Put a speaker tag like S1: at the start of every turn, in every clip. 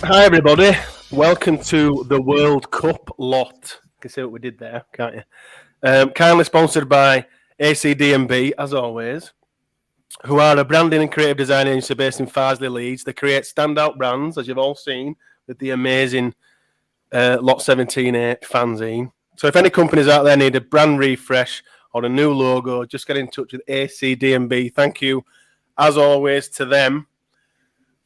S1: Hi everybody, welcome to the World Cup lot. You can see what we did there, can't you? Kindly sponsored by ACD&B, as always, who are a branding and creative design agency based in Farsley, Leeds. They create standout brands, as you've all seen, with the amazing Lot 17A fanzine. So if any companies out there need a brand refresh or a new logo, just get in touch with ACD&B. Thank you, as always, to them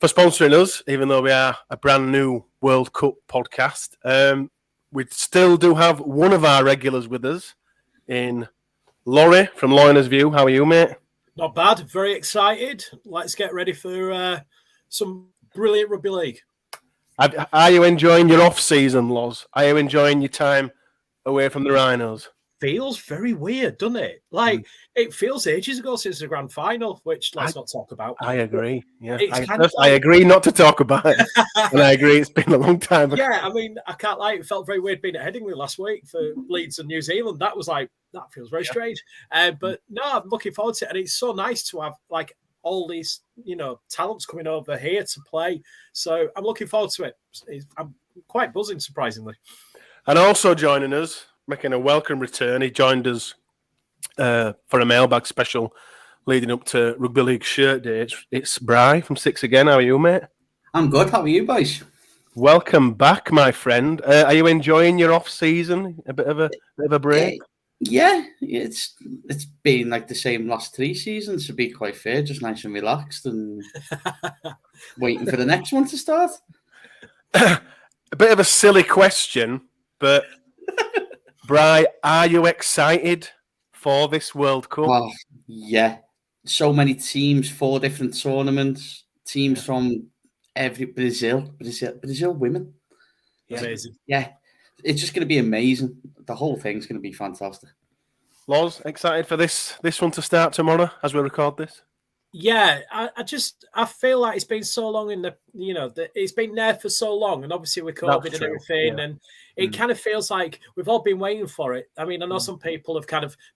S1: for sponsoring us, even though we are a brand new World Cup podcast. We still do have one of our regulars with us in Laurie from Loiner's View. How are you, mate?
S2: Not bad. Very excited. Let's get ready for some brilliant rugby league.
S1: Are you enjoying your off-season, Loz? Are you enjoying your time away from the Rhinos?
S2: Feels very weird, doesn't it? It feels ages ago since the grand final, which let's not talk about.
S1: I agree. Yeah,
S2: I
S1: agree not to talk about it, and I agree it's been a long time.
S2: Yeah, I mean, I can't lie. It felt very weird being at Headingley last week for Leeds and New Zealand. That was that feels very strange. But no, I'm looking forward to it, and it's so nice to have all these talents coming over here to play. So I'm looking forward to it. I'm quite buzzing, surprisingly.
S1: And also joining us, making a welcome return. He joined us for a mailbag special leading up to Rugby League Shirt Day. It's Bry from Six Again. How are you, mate?
S3: I'm good. How are you, boys?
S1: Welcome back, my friend. Are you enjoying your off season? A bit of a break?
S3: Yeah, it's been like the same last 3 seasons. To be quite fair, just nice and relaxed and waiting for the next one to start.
S1: A bit of a silly question, but Bri, are you excited for this World Cup?
S3: Oh, yeah. So many teams, 4 different tournaments, teams from every Brazil women.
S1: Yeah.
S2: Amazing.
S3: Yeah. It's just going to be amazing. The whole thing's going to be fantastic.
S1: Loz, excited for this one to start tomorrow as we record this?
S2: Yeah, I feel like it's been so long it's been there for so long, and obviously with COVID and everything, and it kind of feels like we've all been waiting for it. I mean, I know some people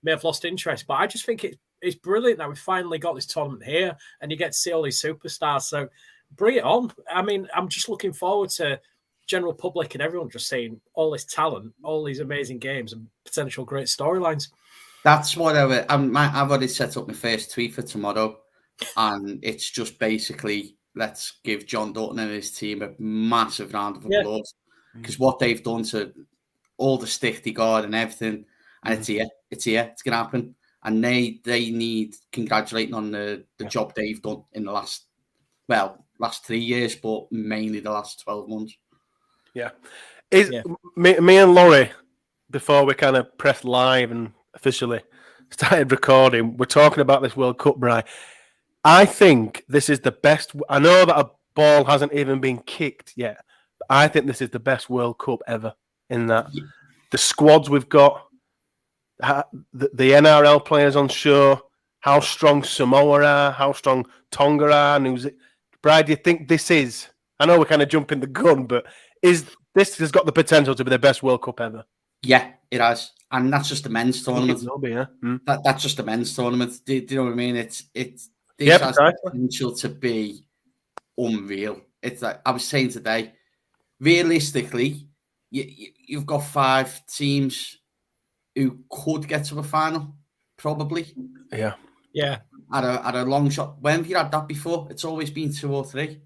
S2: may have lost interest, but I just think it's brilliant that we finally got this tournament here, and you get to see all these superstars. So bring it on. I mean, I'm just looking forward to general public and everyone just seeing all this talent, all these amazing games, and potential great storylines.
S3: That's what I've already set up my first tweet for tomorrow. And it's just basically, let's give John Dutton and his team a massive round of applause because what they've done to all the stick they got and everything, and it's here, it's going to happen. And they need congratulating on the job they've done in the last 3 years, but mainly the last 12 months.
S1: Yeah. Me and Laurie, before we kind of pressed live and officially started recording, we're talking about this World Cup, Bri. I think this is the best. I know that a ball hasn't even been kicked yet, but I think this is the best World Cup ever in that the squads we've got, the NRL players on show, how strong Samoa are, how strong Tonga are. Brad, do you think this is, I know we're kind of jumping the gun, but this has got the potential to be the best World Cup ever?
S3: Yeah, it has. And that's just the men's tournament. That's just the men's tournament. Do you know what I mean? This has the potential to be unreal. It's like I was saying today, realistically, you've got 5 teams who could get to a final, probably.
S1: Yeah.
S3: At a long shot. When have you had that before? It's always been 2 or 3.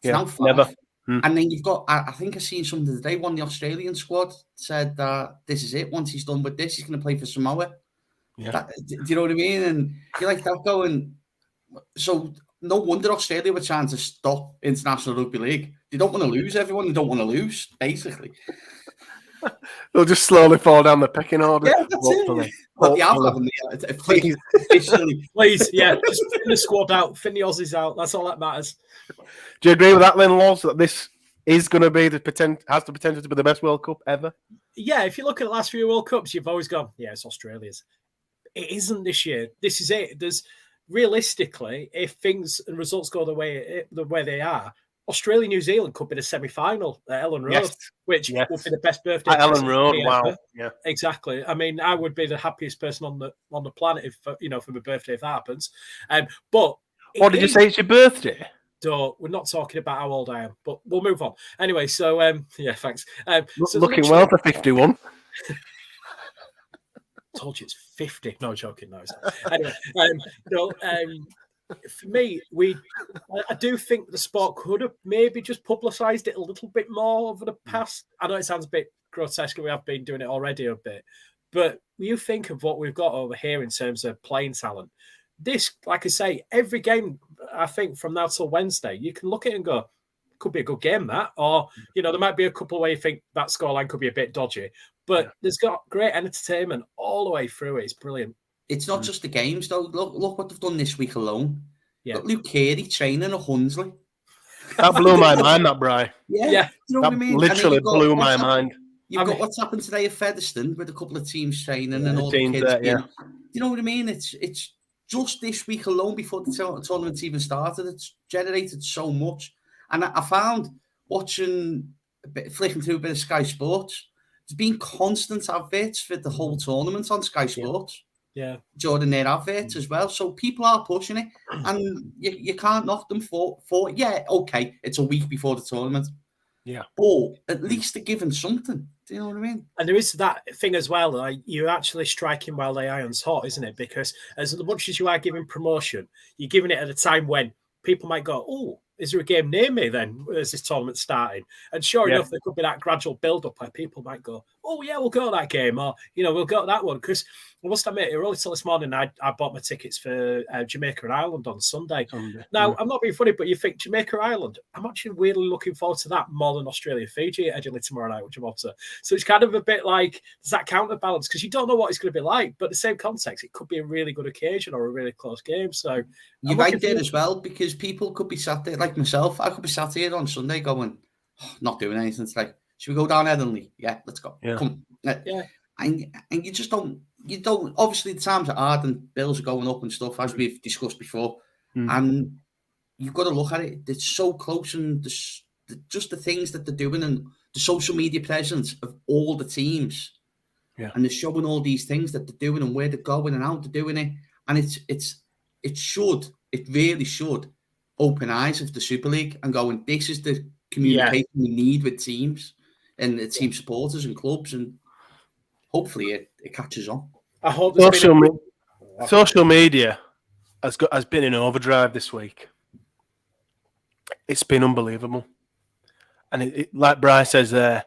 S3: It's now 5.
S1: Never.
S3: And then you've got, I think I seen something today, one of the Australian squad said that this is it. Once he's done with this, he's going to play for Samoa.
S1: Yeah.
S3: Do you know what I mean? And you're like that going... So no wonder Australia were trying to stop International Rugby League. They don't want to lose everyone. They don't want to lose, basically.
S1: They'll just slowly fall down the pecking order.
S3: Yeah, that's it. But the outcome, please,
S2: just thin the squad out, thin the Aussies out. That's all that matters.
S1: Do you agree with that, then, Loz, that this is going to be has the potential to be the best World Cup ever?
S2: Yeah, if you look at the last few World Cups, you've always gone, it's Australia's. It isn't this year. This is it. Realistically, if things and results go the way they are, Australia, New Zealand could be the semi-final at Ellen Road, which would be the best birthday
S1: at Ellen Road. Wow,
S2: ever. Yeah, exactly. I mean, I would be the happiest person on the planet if for my birthday if that happens. But
S1: what did you say? It's your birthday?
S2: We're not talking about how old I am, but we'll move on. Anyway, so yeah, thanks. So
S1: looking well for 51.
S2: Told you it's 50. No, joking. No, it's not. Anyway, for me, I do think the sport could have maybe just publicised it a little bit more over the past. I know it sounds a bit grotesque, and we have been doing it already a bit, but you think of what we've got over here in terms of playing talent. This, like I say, every game, I think from now till Wednesday, you can look at it and go, could be a good game, that. Or, there might be a couple where you think that scoreline could be a bit dodgy. But there's got great entertainment all the way through it. It's brilliant.
S3: It's not just the games, though. Look what they've done this week alone.
S2: Yeah.
S3: Got Luke Carey training at Hunsley.
S1: That blew my mind, that, Bri.
S3: Yeah. You know what I mean?
S1: Literally blew my mind.
S3: You've got what's happened today at Featherstone with a couple of teams training and all the kids.
S1: There,
S3: you know what I mean? It's just this week alone before the tournament even started. It's generated so much. And I found watching, flicking through a bit of Sky Sports, there's been constant adverts for the whole tournament on Sky Sports.
S2: Yeah.
S3: During their adverts as well. So people are pushing it. And you can't knock them for okay, it's a week before the tournament.
S1: Yeah.
S3: But at least they're giving something. Do you know what I mean?
S2: And there is that thing as well. Like, you're actually striking while the iron's hot, isn't it? Because as much as you are giving promotion, you're giving it at a time when people might go, oh, is there a game near me then as this tournament starting? And sure enough, there could be that gradual build-up where people might go, oh, yeah, we'll go to that game. Or, we'll go to that one. Because I must admit, it really till this morning, I bought my tickets for Jamaica and Ireland on Sunday. Now, I'm not being funny, but you think Jamaica, Ireland, I'm actually weirdly looking forward to that more than Australia, Fiji at Adley tomorrow night, which I'm up to. So it's kind of a bit like, there's that counterbalance, because you don't know what it's going to be like. But in the same context, it could be a really good occasion or a really close game. So
S3: you're right there as well, because people could be sat there, like myself, I could be sat here on Sunday going, not doing anything today. Should we go down Adley? Yeah, let's go.
S1: Yeah.
S3: Come.
S2: Yeah.
S3: And you just don't, obviously the times are hard and bills are going up and stuff, as we've discussed before. And you've got to look at it. It's so close, and just the things that they're doing and the social media presence of all the teams.
S1: Yeah.
S3: And they're showing all these things that they're doing and where they're going and how they're doing it. And it really should open eyes of the Super League and going, this is the communication we need with teams and the team supporters and clubs, and hopefully it catches on.
S2: I hope
S1: social media has been in overdrive this week. It's been unbelievable. And it like Bryce says there,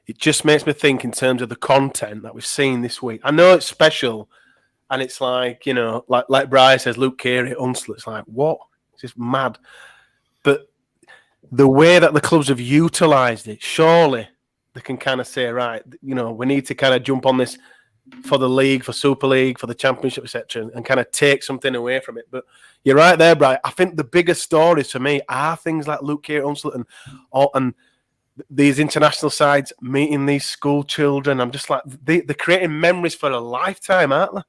S1: it just makes me think in terms of the content that we've seen this week. I know it's special, and it's like, like Bryce says, Luke Carey, Untitled, it's like, what? It's just mad. But the way that the clubs have utilised it, surely they can kind of say, right, we need to kind of jump on this for the league, for Super League, for the Championship, etc., and kind of take something away from it. But you're right there, Brian. I think the biggest stories for me are things like Luke Carey, Untitled, and these international sides meeting these school children. I'm just like, they're creating memories for a lifetime, aren't they?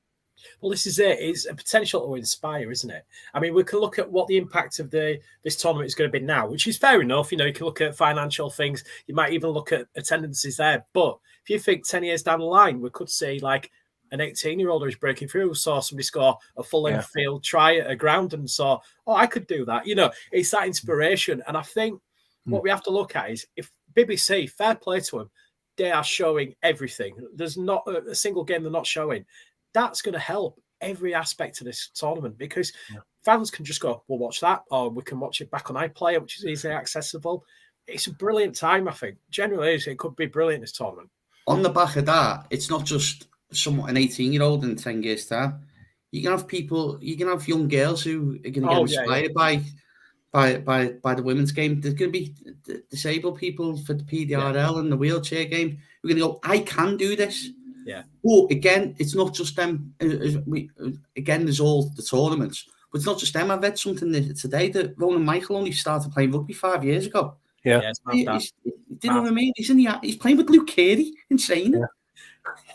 S2: Well, this is it. It's a potential to inspire, isn't it? I mean, we can look at what the impact of this tournament is going to be now, which is fair enough. You can look at financial things. You might even look at attendances there. But if you think 10 years down the line, we could see like an 18-year-old who's breaking through, saw somebody score a full-length field try at a ground and saw, I could do that. It's that inspiration. And I think what we have to look at is, if BBC, fair play to them, they are showing everything. There's not a single game they're not showing. That's going to help every aspect of this tournament, because fans can just go, we'll watch that, or we can watch it back on iPlayer, which is easily accessible. It's a brilliant time, I think. Genuinely, it could be brilliant, this tournament.
S3: On the back of that, it's not just an 18-year-old in 10 years' time. You can have young girls who are going to get inspired by the women's game. There's going to be disabled people for the PDRL and the wheelchair game who are going to go, I can do this.
S2: Yeah.
S3: Well, again, it's not just them. There's all the tournaments, but it's not just them. I read something today that Ronan Michael only started playing rugby 5 years ago.
S1: Yeah.
S3: Do you know what I mean? He's playing with Luke Carey in training. Yeah.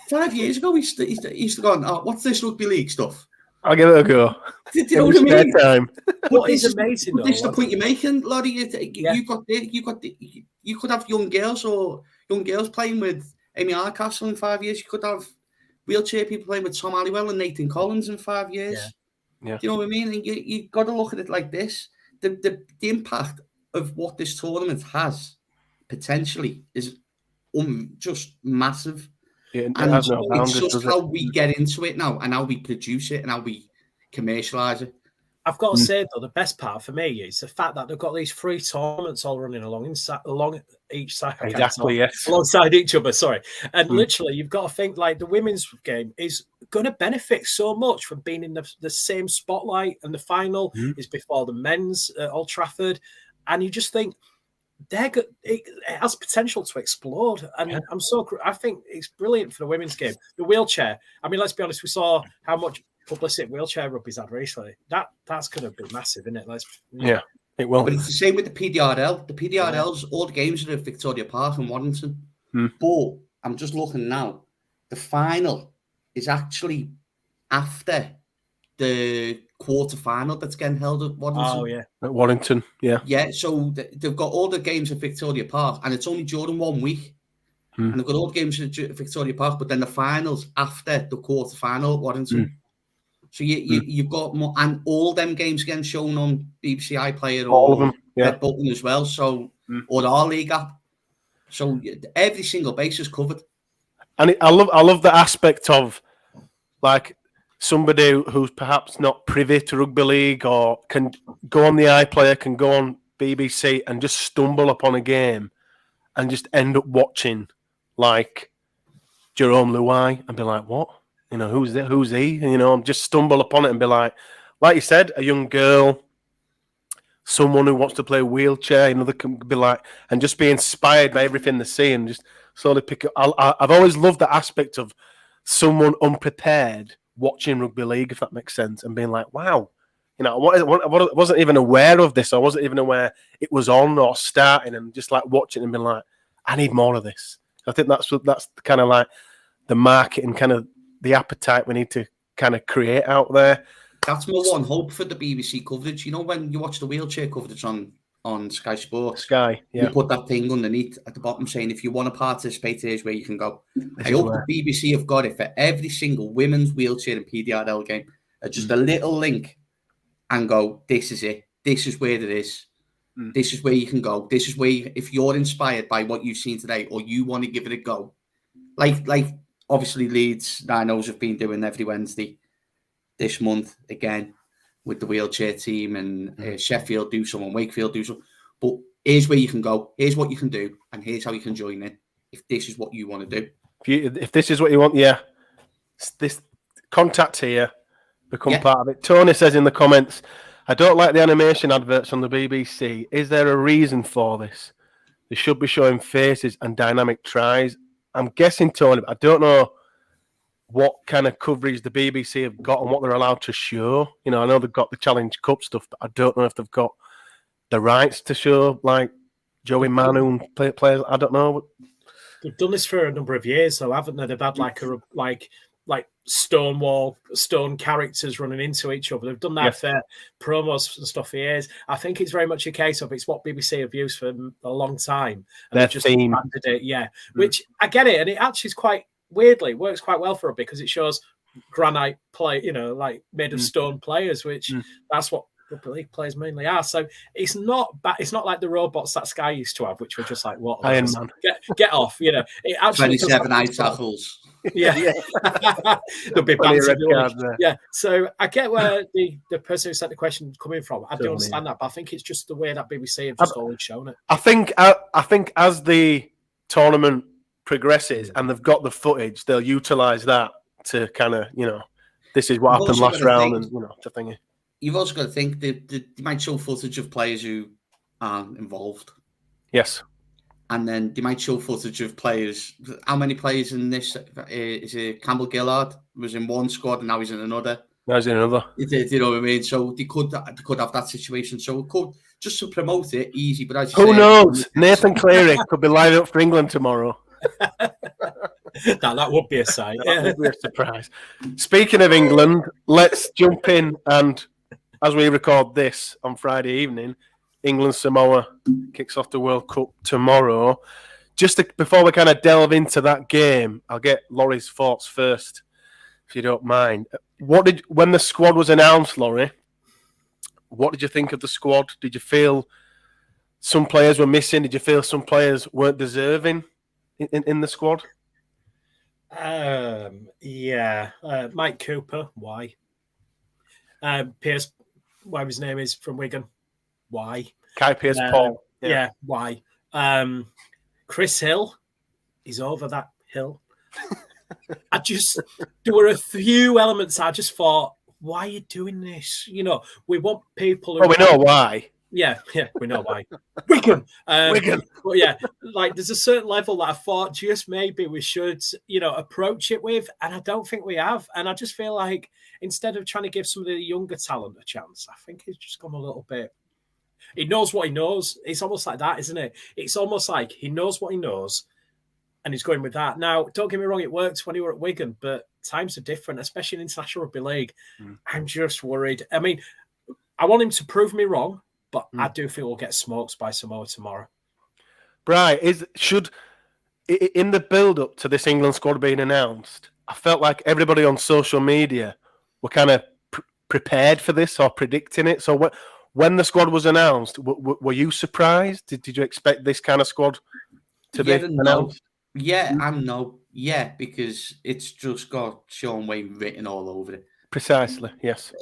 S3: 5 years ago, he's gone, what's this rugby league stuff?
S1: I'll give it a go.
S3: Do you know what I mean?
S1: Time.
S2: What is amazing, though.
S3: This is the point you're making, Lottie. You could have young girls playing with Amy Hardcastle in 5 years. You could have wheelchair people playing with Tom Halliwell and Nathan Collins in 5 years.
S1: Yeah.
S3: Do you know what I mean? And you got to look at it like this. the impact of what this tournament has potentially is just massive.
S1: It
S3: and
S1: has no boundaries,
S3: it's just
S1: does it?
S3: how we get into it now, and how we produce it, and how we commercialise it.
S2: I've got to say, though, the best part for me is the fact that they've got these 3 tournaments all running along each side.
S1: Exactly, yes.
S2: Alongside each other, sorry. And literally, you've got to think, like, the women's game is going to benefit so much from being in the same spotlight, and the final is before the men's at Old Trafford. And you just think, it has potential to explode, and I think it's brilliant for the women's game. The wheelchair, I mean, let's be honest, we saw how much publicity wheelchair rugby's had recently. That's going to be massive, isn't it?
S1: Yeah, it will.
S3: But it's the same with the PDRL. The PDRL's all the games are at Victoria Park in Warrington. But I'm just looking now. The final is actually after the quarter-final that's getting held at Warrington.
S2: Oh, yeah.
S1: At Warrington, yeah.
S3: Yeah, so they've got all the games at Victoria Park, and it's only during 1 week. And they've got all the games at Victoria Park, but then the finals after the quarter-final at Warrington. So you've got more, and all them games getting shown on BBC iPlayer or
S1: all of them,
S3: Red Button as well. So or our league app. So every single base is covered.
S1: And I love the aspect of, like, somebody who's perhaps not privy to rugby league or can go on the iPlayer, can go on BBC and just stumble upon a game and just end up watching, like, Jerome Luai and be like, what? You know, who's he? You know, just stumble upon it and be like you said, a young girl, someone who wants to play wheelchair, another can be like, and just be inspired by everything they see and just slowly pick up. I've always loved the aspect of someone unprepared watching rugby league, if that makes sense, and being like, wow, you know, I wasn't even aware of this. I wasn't even aware it was on or starting, and just like watching and being like, I need more of this. I think that's kind of like the market and kind of the appetite we need to kind of create out there.
S3: That's my one hope for the BBC coverage. You know, when you watch the wheelchair coverage on Sky Sports, you put that thing underneath at the bottom saying, if you want to participate, here's where you can go. I hope the BBC have got it for every single women's wheelchair and PDRL game. Just a little link and go, this is it. This is where it is. This is where you can go. This is where, if you're inspired by what you've seen today or you want to give it a go, like obviously Leeds 9-0s have been doing every Wednesday this month again with the wheelchair team, and Sheffield do some and Wakefield do some. But here's where you can go. Here's what you can do, and here's how you can join in if this is what you want to do.
S1: If this is what you want, this contact here, become part of it. Tony says in the comments, I don't like the animation adverts on the BBC. Is there a reason for this? They should be showing faces and dynamic tries. I'm guessing, Tony, but I don't know what kind of coverage the BBC have got and what they're allowed to show. You know, I know they've got the Challenge Cup stuff, but I don't know if they've got the rights to show, like, Joey Manu and players. I don't know.
S2: They've done this for a number of years, though, haven't they? They've had like stone characters running into each other. They've done that for promos and stuff for years. I think it's very much a case of it's what BBC have used for a long time. And
S1: their
S2: just
S1: theme.
S2: Expanded it, which I get it. And it actually is quite, weirdly, works quite well for rugby because it shows granite play, you know, like made of stone players, which that's what rugby league players mainly are. So it's not it's not like the robots that Sky used to have, which were just like, what?
S1: Iron Man.
S2: Get off, you know. It actually
S3: 27 eye tackles.
S2: Yeah. There'll be red cards there. Yeah. So I get where the person who sent the question is coming from. I do understand that, but I think it's just the way that BBC have just always shown it.
S1: I think as the tournament progresses and they've got the footage, they'll utilise that to kind of, you know, this is what happened last round, and you know, to thingy. You've
S3: also got to think they might show footage of players who aren't involved.
S1: Yes.
S3: And then they might show footage of players. How many players in this? Is it Campbell Gillard was in one squad and now he's in another?
S1: Now he's in another.
S3: You know what I mean? So they could have that situation. So it could, just to promote it, easy. But as
S1: who knows? Nathan Cleary could be lining up for England tomorrow.
S2: that would be a sight.
S1: That would be a surprise. Speaking of England, let's jump in, and as we record this on Friday evening, England-Samoa kicks off the World Cup tomorrow. Before we kind of delve into that game, I'll get Laurie's thoughts first, if you don't mind. When the squad was announced, Laurie, what did you think of the squad? Did you feel some players were missing? Did you feel some players weren't deserving in the squad?
S2: Mike Cooper, why? Pierce, whatever his name is, from Wigan, why?
S1: Kai Pearce-Paul.
S2: Yeah, why? Chris Hill, he's over that hill. There were a few elements I just thought, why are you doing this? You know, we want people who...
S1: Oh, we know why.
S2: Yeah, we know why. Wigan.
S1: Wigan.
S2: But yeah, like there's a certain level that I thought just maybe we should, approach it with, and I don't think we have. And I just feel like instead of trying to give some of the younger talent a chance, I think he's just gone a little bit. He knows what he knows. It's almost like that, isn't it? It's almost like he knows what he knows, and he's going with that. Now, don't get me wrong, it worked when he were at Wigan, but times are different, especially in International Rugby League. I'm just worried. I mean, I want him to prove me wrong, but I do feel we'll get smoked by Samoa tomorrow.
S1: Right. In the build-up to this England squad being announced, I felt like everybody on social media were kind of prepared for this or predicting it. So when the squad was announced, were you surprised? Did you expect this kind of squad to be announced?
S3: Yeah and no. Yeah, because it's just got Sean Wayne written all over it.
S1: Precisely, yes.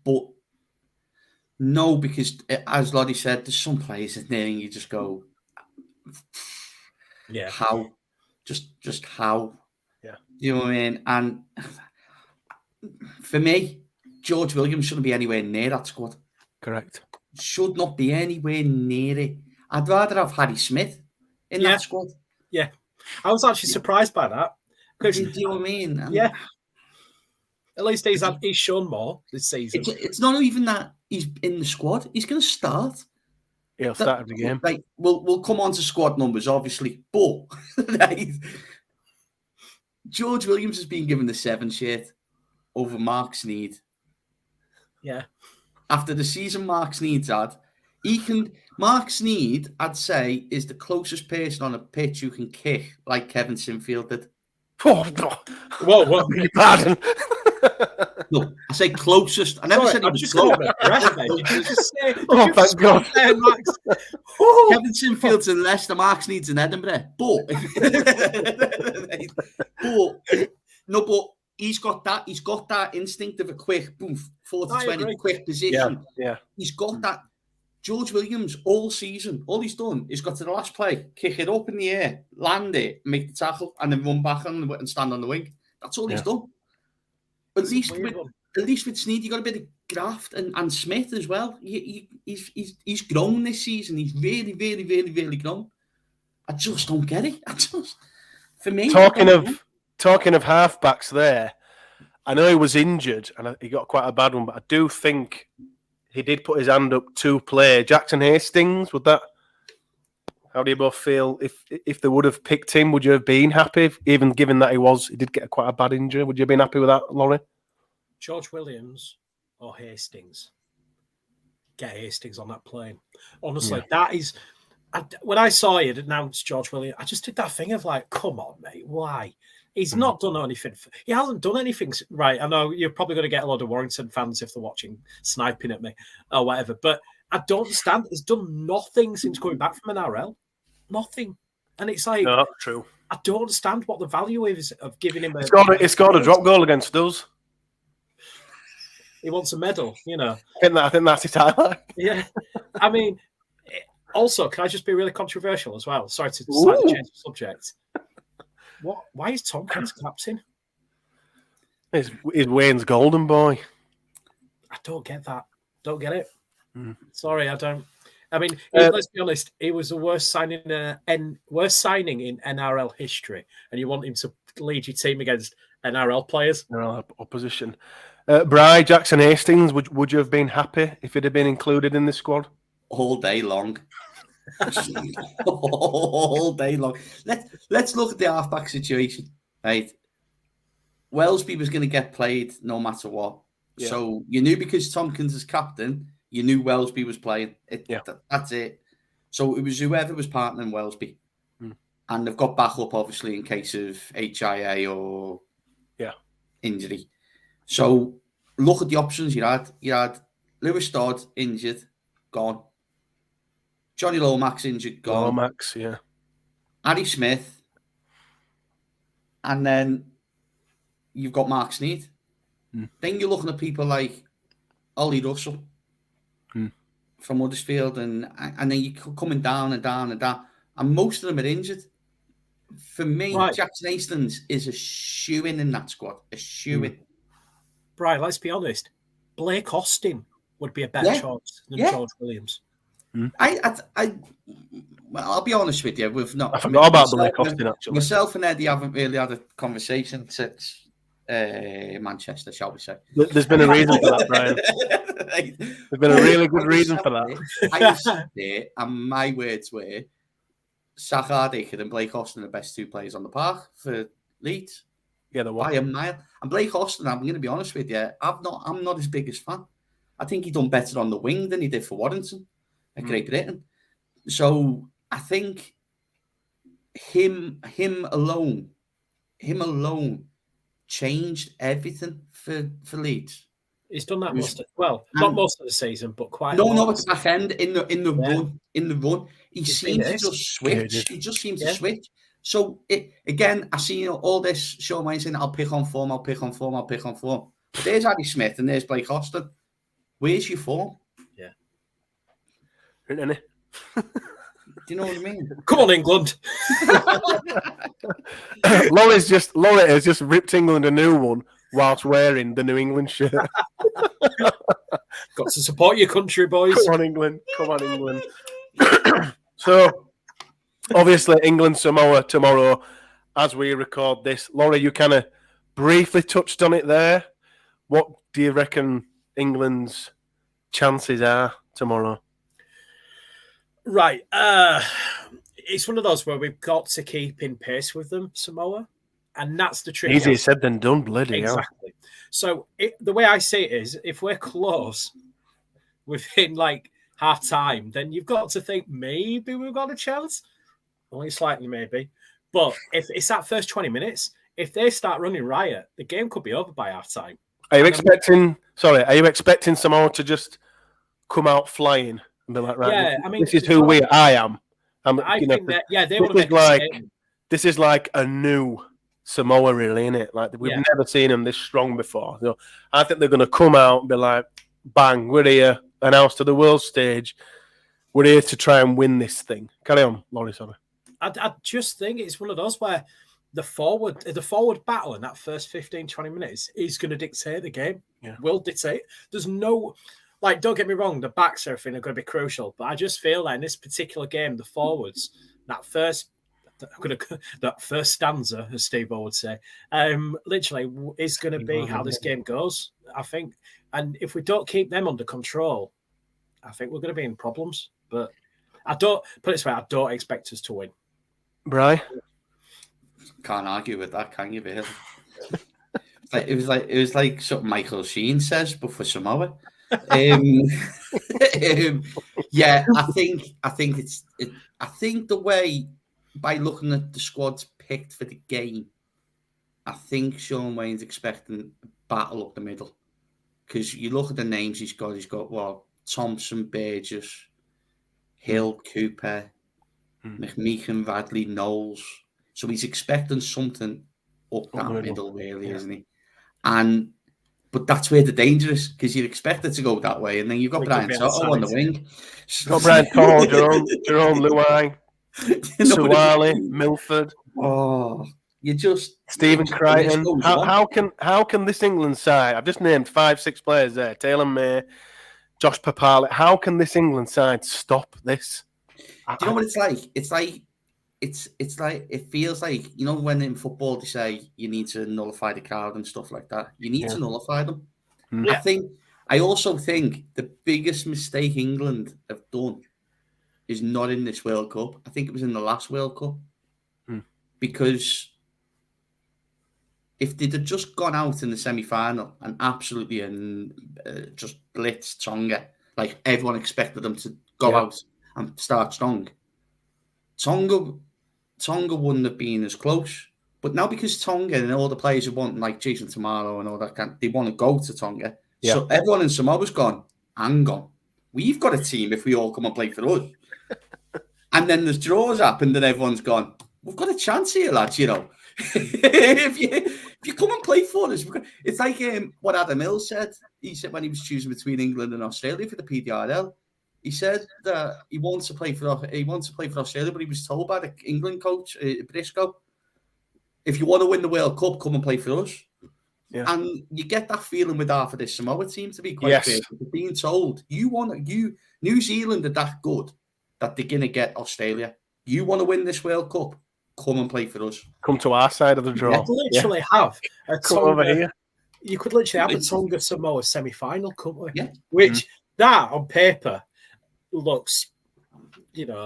S3: But no, because as Lottie said, there's some players in there and you just go, how? Just how?
S1: Yeah.
S3: You know what I mean? And for me, George Williams shouldn't be anywhere near that squad.
S1: Correct.
S3: Should not be anywhere near it. I'd rather have Harry Smith in that squad.
S2: Yeah. I was actually surprised by that.
S3: Do you know what I mean? And
S2: yeah. At least he's shown more this season.
S3: It's not even that he's in the squad. He's going to start.
S1: He'll start every game.
S3: Like, we'll come on to squad numbers, obviously, but George Williams has been given the 7 shirt over Mark Sneyd.
S2: Yeah.
S3: After the season Mark Sneyd's had, Mark Sneyd, I'd say, is the closest person on a pitch who can kick like Kevin Sinfield did.
S1: Oh, no. Whoa. Pardon.
S3: No, I say closest. I never said he was close.
S2: Did you just say?
S1: Thank God.
S3: Kevin Sinfield's in Leicester, Mark Sneyd's in Edinburgh. But he's got that. He's got that instinct of a quick boom, 40-20, quick position.
S1: Yeah.
S3: He's got that. George Williams all season, all he's done is got to the last play, kick it up in the air, land it, make the tackle, and then run back on and stand on the wing. That's all he's done. At least with Sneyd, you got a bit of graft and Smith as well. He's grown this season. He's really, really, really, really grown. I just don't get it. For me,
S1: talking of halfbacks there, I know he was injured and he got quite a bad one, but I do think he did put his hand up to play. Jackson Hastings, how do you both feel? If they would have picked him, would you have been happy? Even given that he did get quite a bad injury, would you have been happy with that, Laurie?
S2: George Williams or Hastings? Get Hastings on that plane. Honestly, that is... when I saw it announced George Williams, I just did that thing of like, come on, mate, why? He's not done anything. He hasn't done anything right. I know you're probably going to get a lot of Warrington fans if they're watching, sniping at me or whatever. But I don't understand. He's done nothing since coming back from an RL. Nothing. And it's like,
S1: no, true.
S2: I don't understand what the value is of giving him a...
S1: He scored a drop goal against us.
S2: He wants a medal, I
S1: think that's his highlight.
S2: Yeah. I mean, also, can I just be really controversial as well? Sorry to slightly change the subject. Why is Tompkins captain?
S1: He's Wayne's golden boy.
S2: I don't get that. Don't get it. Sorry, I don't. I mean, let's be honest. He was the worst signing in NRL history, and you want him to lead your team against NRL players?
S1: NRL opposition. Bri, Jackson Hastings, would you have been happy if he'd have been included in this squad?
S3: All day long. All day long. Let's look at the halfback situation, right? Wellesby was going to get played no matter what. Yeah. So you knew because Tompkins is captain, you knew Wellesby was playing. That's it. So it was whoever was partnering Wellesby. And they've got backup, obviously, in case of HIA or injury. So look at the options you had. You had Lewis Dodd injured, gone. Johnny Lomax injured, gone.
S1: Lomax, yeah.
S3: Harry Smith. And then you've got Mark Sneyd. Then you're looking at people like Ollie Russell from Huddersfield, and then you're coming down and down and down. And most of them are injured. For me, Jackson Hastings is a shoo-in in that squad. A shoo-in.
S2: Brian, let's be honest. Blake Austin would be a better choice than George Williams.
S3: I'll be honest with you.
S1: I forgot about Blake Austin, actually.
S3: Myself and Eddie haven't really had a conversation since Manchester, shall we say.
S1: There's been a reason for that, Brian. There's been a really good reason for that.
S3: I was there, and my words were, Zach Hardaker and Blake Austin are the best two players on the park for Leeds.
S1: Yeah,
S3: by a mile. And Blake Austin, I'm going to be honest with you, I'm not his biggest fan. I think he done better on the wing than he did for Warrington at Great Britain. So I think him alone changed everything for Leeds.
S2: He's done that not most of the season, but quite.
S3: No, it's back end in the run. He seems to just switch. He just seems to switch. So again, I see all this show my saying, I'll pick on form. But there's Harry Smith and there's Blake Austin. Where's your form?
S2: Yeah.
S1: Isn't it?
S3: Do you know what I mean?
S2: Come on, England.
S1: Laurie has just ripped England a new one whilst wearing the New England shirt.
S2: Got to support your country, boys.
S1: Come on, England. So, obviously, England-Samoa tomorrow as we record this. Laurie, you kind of briefly touched on it there. What do you reckon England's chances are tomorrow?
S2: Right. It's one of those where we've got to keep in pace with them, Samoa. And that's the trick.
S1: Easier said than done, bloody hell.
S2: Exactly. So the way I see it is, if we're close within like half time, then you've got to think maybe we've got a chance. Only slightly, maybe. But if it's that first 20 minutes, if they start running riot, the game could be over by half time.
S1: Are you expecting Samoa to just come out flying and be like, right,
S2: yeah, I mean,
S1: this is who I am.
S2: I think that, they want to make
S1: this is like a new Samoa, really, isn't it? Like we've never seen them this strong before. So I think they're going to come out and be like, bang, we're here, announced to the world stage. We're here to try and win this thing. Carry on, Laurie, sorry.
S2: I just think it's one of those where the forward battle in that first 15, 20 minutes is going to dictate the game.
S1: Yeah. Will
S2: dictate. There's no, don't get me wrong, the backs are going to be crucial, but I just feel like in this particular game, the forwards, that first stanza, as Steve would say, literally is going to be how this game goes, I think. And if we don't keep them under control, I think we're going to be in problems. But I don't expect us to win.
S1: Brian?
S3: Can't argue with that, can you, really? It was like something Michael Sheen says, but for Samoa. Yeah, I think the way, by looking at the squads picked for the game, I think Sean Wayne's expecting a battle up the middle. Because you look at the names he's got Thompson, Burgess, Hill, Cooper, McMeekan, Adley, Knowles. So he's expecting something up that middle, really, isn't he? But that's where the danger is, because you'd expect it to go that way, and then you've got Brian Toto on the wing.
S1: Got Brian Toto, Jerome Luai, Suwali, Milford.
S3: Oh, you just
S1: Stephen Crichton. How can this England side? I've just named 5-6 players there. Taylor May, Josh Papali. How can this England side stop this?
S3: Do you know what it's like? It's like it feels like, you know, when in football they say you need to nullify the crowd and stuff like that. You need to nullify them. Yeah. I also think the biggest mistake England have done is not in this World Cup. I think it was in the last World Cup. Because if they'd have just gone out in the semi-final and absolutely just blitzed Tonga, like everyone expected them to go out and start strong, Tonga wouldn't have been as close. But now, because Tonga and all the players who want, like Jason Tamaro and all that, they want to go to Tonga. Yeah. So everyone in Samoa's gone, hang on, we've got a team if we all come and play for us. And then there's draws happened and everyone's gone, we've got a chance here, lads, you know. if you come and play for us, it's like what Adam Hill said. He said when he was choosing between England and Australia for the PDRL, he said that he wants to play for Australia, but he was told by the England coach, Briscoe, if you want to win the World Cup, come and play for us. Yeah. And you get that feeling with half of this Samoa team, to be quite fair. Being told New Zealand are that good that they're gonna get Australia. You want to win this World Cup? Come and play for us.
S1: Come to our side of the draw.
S2: You could literally have a
S1: Come over here.
S2: You could literally have a Tonga Samoa semi-final, couldn't we?
S3: Yeah.
S2: Which that on paper looks,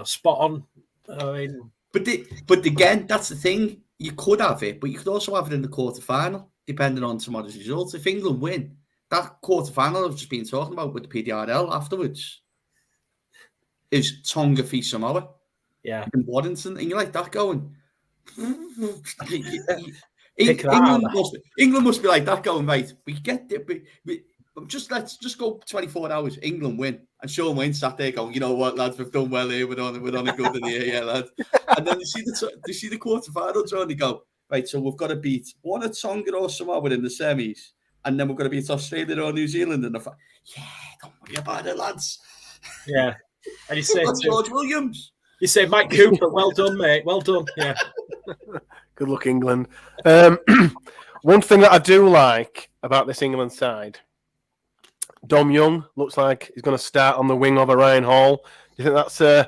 S2: spot on. I mean,
S3: but again, that's the thing. You could have it, but you could also have it in the quarterfinal, depending on tomorrow's results. If England win, that quarterfinal I've just been talking about with the PDRL afterwards is Tonga v Samoa.
S2: Yeah.
S3: In Waddington, and you're like that going. England must be like that going, right? We get it. Let's just go 24 hours. England win, and Sean Wayne sat there going, you know what, lads, we've done well here. We're on a good in here, yeah, lads. And then you see the quarterfinal draw, and you go, right. So we've got to beat one of Tonga or Samoa in the semis, and then we've got to beat Australia or New Zealand in the final. Yeah, don't worry about it, lads.
S2: Yeah, and you say
S3: George Williams.
S2: You say Mike Cooper, well done, mate. Well done. Yeah.
S1: Good luck, England. One thing that I do like about this England side, Dom Young looks like he's going to start on the wing over Ryan Hall. Do you think that's? Do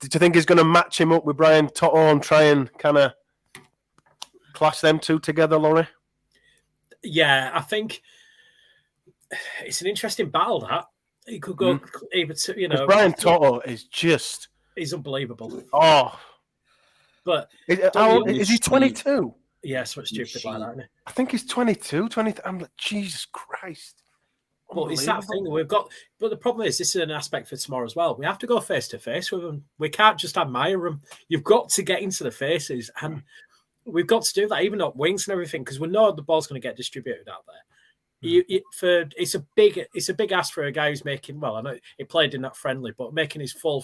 S1: you think he's going to match him up with Brian Toto and try and kind of clash them two together, Laurie?
S2: Yeah, I think it's an interesting battle. That he could go either to
S1: Brian Toto is just.
S2: He's unbelievable.
S1: Oh.
S2: But
S1: is he 22?
S2: Yeah, so it's stupid like that, isn't it?
S1: I think he's 22, 23. I'm like, Jesus Christ.
S2: But it's that thing we've got. But the problem is, this is an aspect for tomorrow as well. We have to go face to face with them. We can't just admire them. You've got to get into the faces, and we've got to do that, even up wings and everything, because we know the ball's going to get distributed out there. It's a big ask for a guy who's making. Well, I know he played in that friendly, but making his full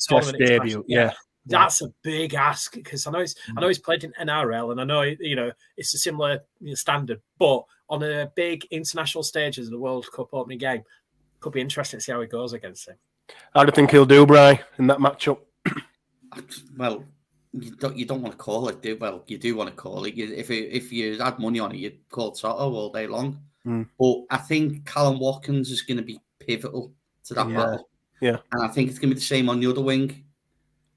S1: test debut. Yeah,
S2: that's a big ask, because I know he's played in NRL, and I know it's a similar standard, but on a big international stage as the World Cup opening game, could be interesting to see how he goes against him.
S1: How do you think he'll do, Bri, in that matchup?
S3: Well, you don't want to call it, well, you do want to call it. If you had money on it, you'd call Toto all day long. But I think Callum Watkins is going to be pivotal to that battle.
S1: Yeah.
S3: And I think it's going to be the same on the other wing.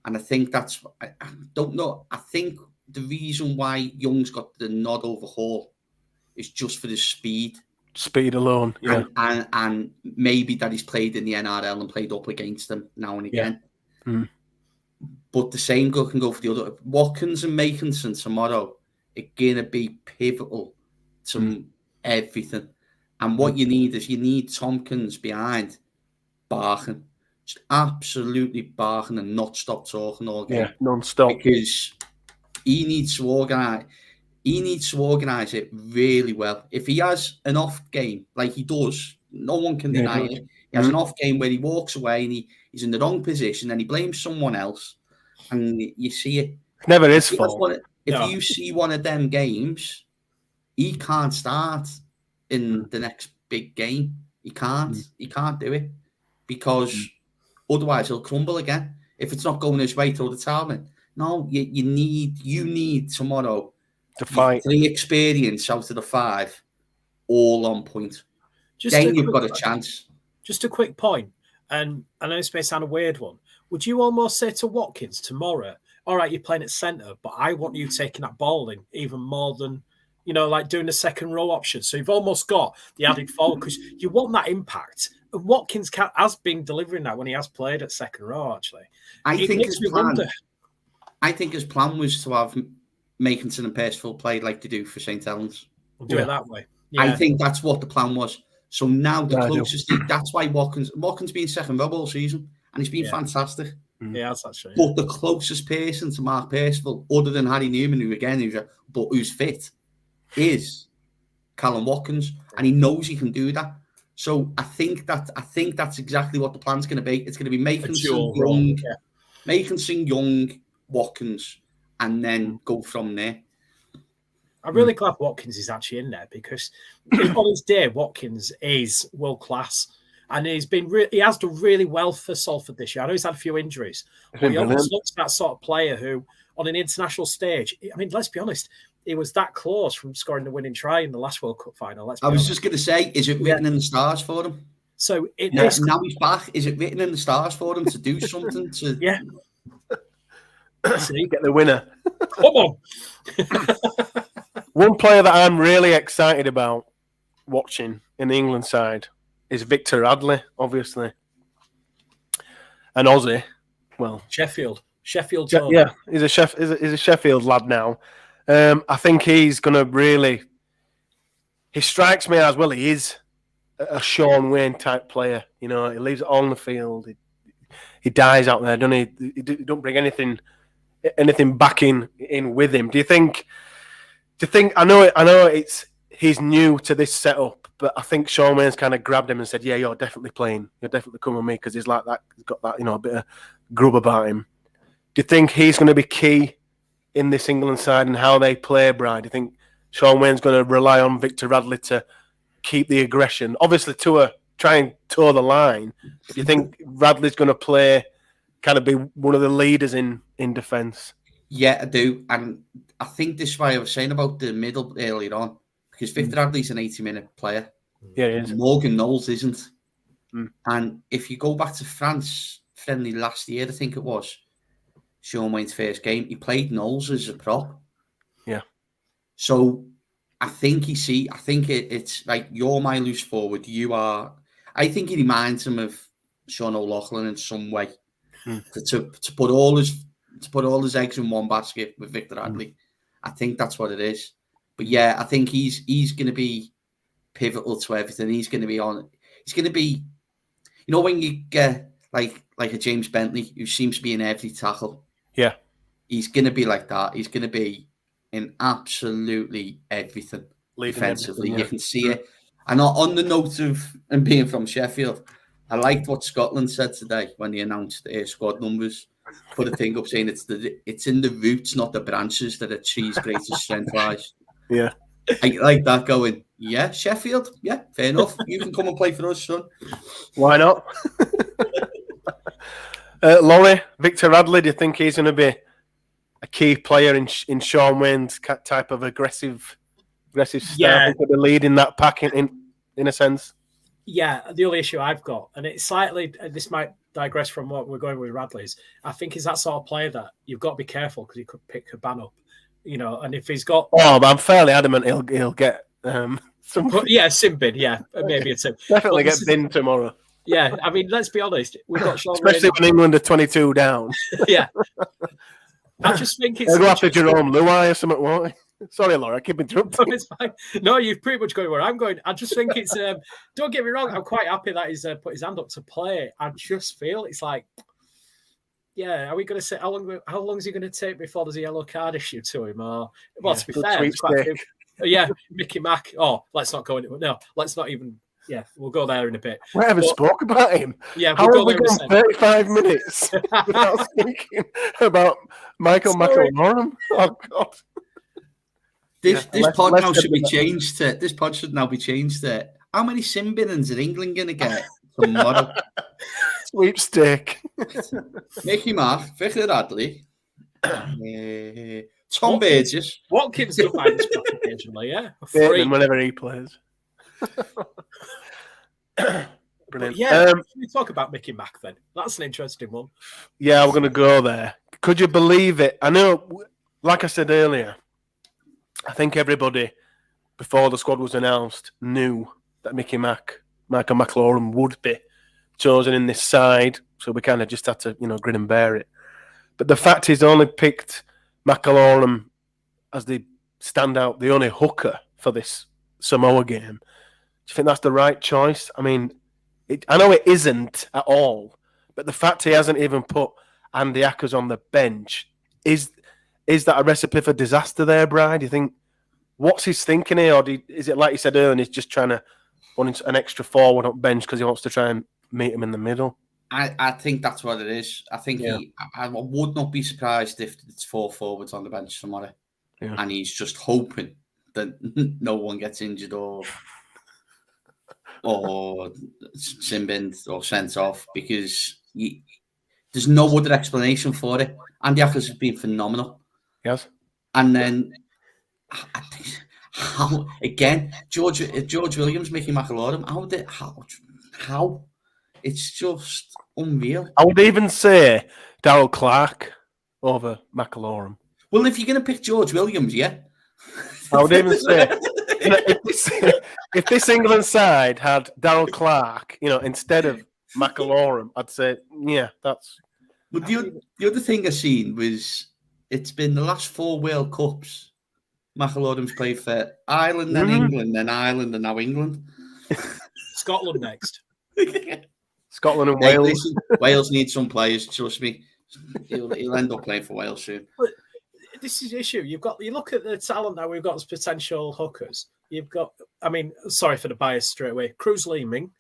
S3: And I think I don't know. I think the reason why Young's got the nod over Hall is just for the speed.
S1: Speed alone, yeah.
S3: And maybe that he's played in the NRL and played up against them now and again.
S1: Yeah.
S3: But the same can go for the other. Watkins and Makinson tomorrow are going to be pivotal to everything. And what you need Tompkins behind, barking. Just absolutely barking and not stop talking all game.
S1: Yeah, non-stop.
S3: Because he needs to organise. He needs to organise it really well. If he has an off game, like he does, no one can deny it. He has an off game where he walks away and he's in the wrong position and he blames someone else. And you see it.
S1: Never his fault.
S3: If you see one of them games, he can't start in the next big game. He can't. He can't do it because otherwise he'll crumble again. If it's not going his way, throw the towel in. No, you need tomorrow
S1: to fight
S3: 3 experience out of the 5, all on point. Then you've got a chance.
S2: Just a quick point, and I know this may sound a weird one. Would you almost say to Watkins tomorrow, all right, you're playing at centre, but I want you taking that ball in even more than, like doing the second row option. So you've almost got the added forward because you want that impact. And Watkins has been delivering that when he has played at second row, actually.
S3: I think his plan was to have Makinson and Percival play like they do for St. Helens.
S2: We'll do it that way. Yeah.
S3: I think that's what the plan was. So now the closest thing, that's why Watkins been second row all season. And he's been fantastic.
S2: Yeah, that's actually.
S3: But the closest person to Mark Percival, other than Harry Newman, who's fit, is Callum Watkins. And he knows he can do that. So I think that's exactly what the plan's going to be. It's going to be Makinson, Young, Watkins, and then go from there.
S2: I'm really glad Watkins is actually in there because on his day, Watkins is world class. And he has done really well for Salford this year. I know he's had a few injuries, but he almost looks that sort of player who, on an international stage, I mean, let's be honest, he was that close from scoring the winning try in the last World Cup final.
S3: I was just going to say, is it written in the stars for him?
S2: So
S3: now he's back. Is it written in the stars for him to do something?
S2: See,
S1: get the winner.
S2: Come on.
S1: One player that I'm really excited about watching in the England side is Victor Adley, obviously. An Aussie. Well,
S2: Sheffield.
S1: Yeah, he's a Sheffield lad now. I think he's going to really... He strikes me as, well, he is a Sean Wayne type player. You know, he leaves it all on the field. He dies out there, doesn't he? He don't bring anything back in with him. Do you think? I know he's new to this setup, but I think Sean Wayne's kind of grabbed him and said, "Yeah, you're definitely playing. You're definitely coming with me," because he's like that. He's got that, a bit of grub about him. Do you think he's going to be key in this England side and how they play, Brad? Do you think Sean Wayne's going to rely on Victor Radley to keep the aggression? Obviously, try and toe the line. Do you think Radley's going to play, kind of be one of the leaders in defence?
S3: Yeah, I do. And I think this is why I was saying about the middle earlier on, because Victor Radley's an 80-minute player.
S1: Yeah, he is.
S3: Morgan Knowles isn't. And if you go back to France friendly last year, I think it was, Sean Wayne's first game, he played Knowles as a prop.
S1: Yeah.
S3: So I think it's like, you're my loose forward. You are. I think he reminds him of Sean O'Loughlin in some way. To put all his eggs in one basket with Victor Adley. I think that's what it is. But yeah, I think he's going to be pivotal to everything. He's going to be, when you get like a James Bentley who seems to be in every tackle.
S1: Yeah.
S3: He's going to be like that. He's going to be in absolutely everything defensively. You can see it. And on the note of and being from Sheffield, I liked what Scotland said today when they announced their squad numbers. Put a thing up saying it's in the roots, not the branches, that a tree's greatest strength lies.
S1: Yeah.
S3: I like that going, yeah, Sheffield, yeah, fair enough. You can come and play for us, son.
S1: Why not? Laurie, Victor Radley, do you think he's going to be a key player in Sean Wayne's type of aggressive style?
S2: Yeah.
S1: Could be leading that pack in a sense?
S2: Yeah, the only issue I've got, and it's slightly, this might digress from what we're going with Radley's, I think he's that sort of player that you've got to be careful because he could pick a ban up, and if he's got...
S1: Oh, but I'm fairly adamant he'll get some...
S2: Yeah, sim bin, yeah, maybe it's a...
S1: Definitely get bin tomorrow.
S2: Yeah, I mean, let's be honest, we've got Sean
S1: Especially when England are 22 down.
S2: Yeah. I just think it's...
S1: They'll go after Jerome Luai or something, won't they? Sorry, Laura, I keep interrupting.
S2: No, it's fine. No, you've pretty much going where I'm going. I just think it's... don't get me wrong, I'm quite happy that he's put his hand up to play. I just feel it's like, yeah, are we going to say... How long is he going to take before there's a yellow card issued to him? Or, well, to be fair, it's quite... Yeah, Mickey Mack. Oh, let's not go into it. No, let's not even... Yeah, we'll go there in a bit.
S1: We haven't spoke about him.
S2: Yeah,
S1: how have we gone 35 minutes without speaking about Michael McElroy? Oh God!
S3: This pod now should be changed to. This pod should now be changed to. How many sin binnings are England going to get tomorrow?
S1: Sweepstake.
S3: Mickey Mack, Victor Adley, Tom Burgess.
S2: Watkins don't mind this occasionally, yeah.
S1: Whenever he plays. Brilliant.
S2: Yeah, we talk about Mickey Mack then. That's an interesting one.
S1: Yeah, we're going to go there. Could you believe it? I know, like I said earlier, I think everybody before the squad was announced knew that Michael McLaurin would be chosen in this side, so we kind of just had to, grin and bear it. But the fact he's only picked McLaurin as the standout, the only hooker for this Samoa game. Do you think that's the right choice? I mean, I know it isn't at all, but the fact he hasn't even put Andy Ackers on the bench, is that a recipe for disaster there, Brian? Do you think, what's his thinking here? Or is it like you said earlier, he's just trying to wanting an extra forward on bench because he wants to try and meet him in the middle.
S3: I think that's what it is. I think I would not be surprised if it's 4 forwards on the bench tomorrow, and he's just hoping that no one gets injured or sin binned or sent off, because there's no other explanation for it. Andy Ackers has been phenomenal.
S1: Yes,
S3: and then I think how again George Williams, Mickey McAlorum, how it's just unreal.
S1: I would even say Darryl Clark over McAlorum.
S3: Well, if you're going to pick George Williams, yeah.
S1: I would even say if this England side had Darryl Clark, instead of McAlorum, I'd say, that's.
S3: But the other thing I seen was it's been the last 4 World Cups. McAlorum's played for Ireland, then England, then Ireland, and now England.
S2: Scotland next.
S1: Scotland and Wales.
S3: Listen, Wales need some players. Trust me, he'll end up playing for Wales soon.
S2: But this is the issue. You look at the talent that we've got as potential hookers. You've got, sorry for the bias straight away. Cruz Leeming.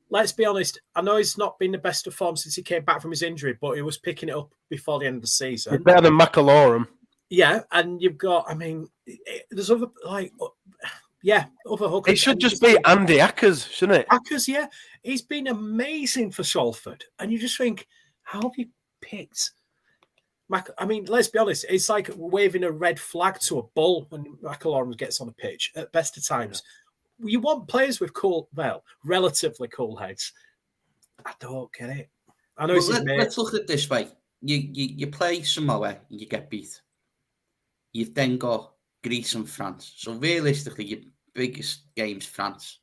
S2: Let's be honest. I know he's not been the best of form since he came back from his injury, but he was picking it up before the end of the season.
S1: He's better than McAlorum.
S2: Yeah, and you've got. There's other other hookers.
S1: It should just be Andy Ackers, shouldn't it?
S2: Ackers, yeah, he's been amazing for Salford, and you just think, how have you picked? Let's be honest. It's like waving a red flag to a bull when McAlorum gets on the pitch at best of times. You want players with relatively cool heads. I don't get it. I know.
S3: Let's look at it this way: you play Samoa, and you get beat. You've then got Greece and France. So realistically, your biggest game's France.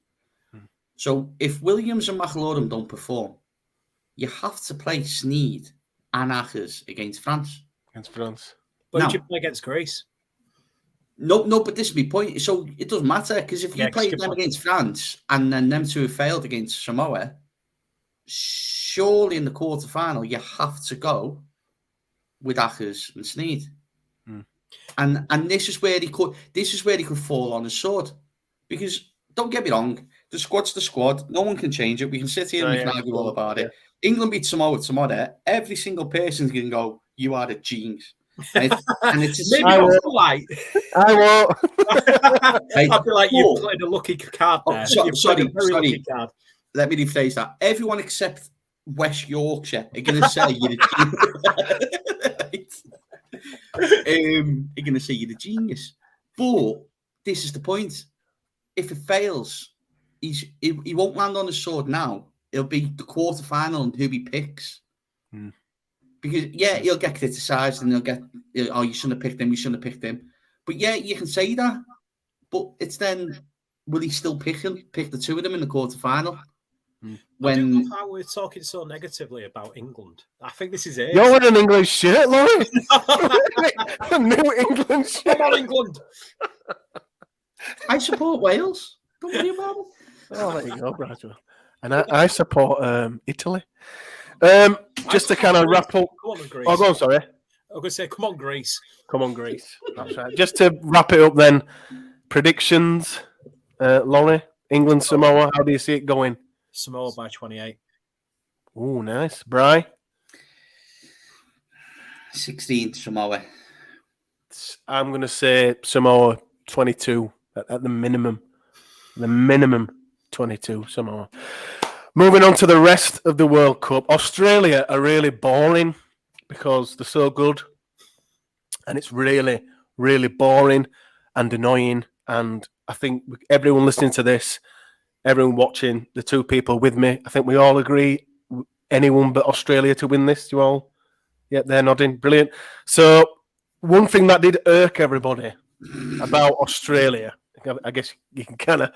S3: So if Williams and McAlorum don't perform, you have to play Sneed and Ackers against France.
S2: But you play against Greece.
S3: No, but this is my point. So it doesn't matter, because if you play them against France and then them 2 have failed against Samoa, surely in the quarterfinal you have to go with Ackers and Sneed. And this is where he could fall on his sword, because don't get me wrong, the squad's the squad. No one can change it. We can sit here and we can argue all about it. England beat Samoa tomorrow. Every single person's going to go, "You are a genius." And it's
S2: maybe not right.
S1: I won't.
S2: I feel like you played a lucky card there.
S3: Sorry.
S2: Lucky card.
S3: Let me rephrase that. Everyone except West Yorkshire are going to say you're a genius. You're going to say you're a genius. But this is the point. If it fails, he won't land on his sword now. It'll be the quarterfinal and who he picks. Because, he'll get criticised and he'll get, you shouldn't have picked him, you shouldn't have picked him. But, you can say that. But it's then, will he still pick the 2 of them in the quarterfinal?
S2: I don't know how we're talking so negatively about England. I think this is it.
S1: You're wearing an English shirt, Laurie. A new England shirt.
S2: Come on, England.
S3: I support Wales. Don't worry about it.
S1: Oh, there you go, Bradwell. And I support Italy. Just to kind of wrap up.
S2: Come on, Greece.
S1: Oh, go on, sorry.
S2: I was going to say, come on, Greece.
S1: Come on, Greece. That's right. Just to wrap it up then, predictions, Laurie, England, Samoa, how do you see it going?
S2: Samoa by 28.
S1: Oh, nice. Bri?
S3: 16 Samoa.
S1: I'm going to say Samoa 22 at the minimum. The minimum 22 Samoa. Moving on to the rest of the World Cup. Australia are really boring because they're so good. And it's really, really boring and annoying. And I think everyone listening to this, everyone watching, the 2 people with me, I think we all agree anyone but Australia to win this. You all? Yeah, they're nodding. Brilliant. So one thing that did irk everybody about Australia, I guess you can kind of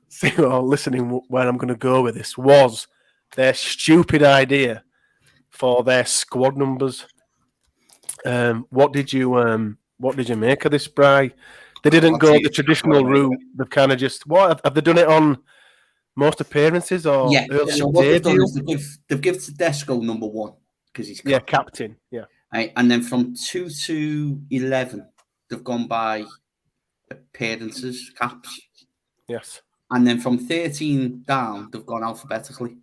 S1: see or listening where I'm going to go with this, was their stupid idea for their squad numbers. What did you make of this, Bri? They didn't go the traditional route. They've kind of just have they done it on most appearances or
S3: so what they've done is they've given Tedesco number 1 because he's
S1: captain. Yeah.
S3: Right, and then from 2 to 11, they've gone by appearances, caps.
S1: Yes.
S3: And then from 13 down, they've gone alphabetically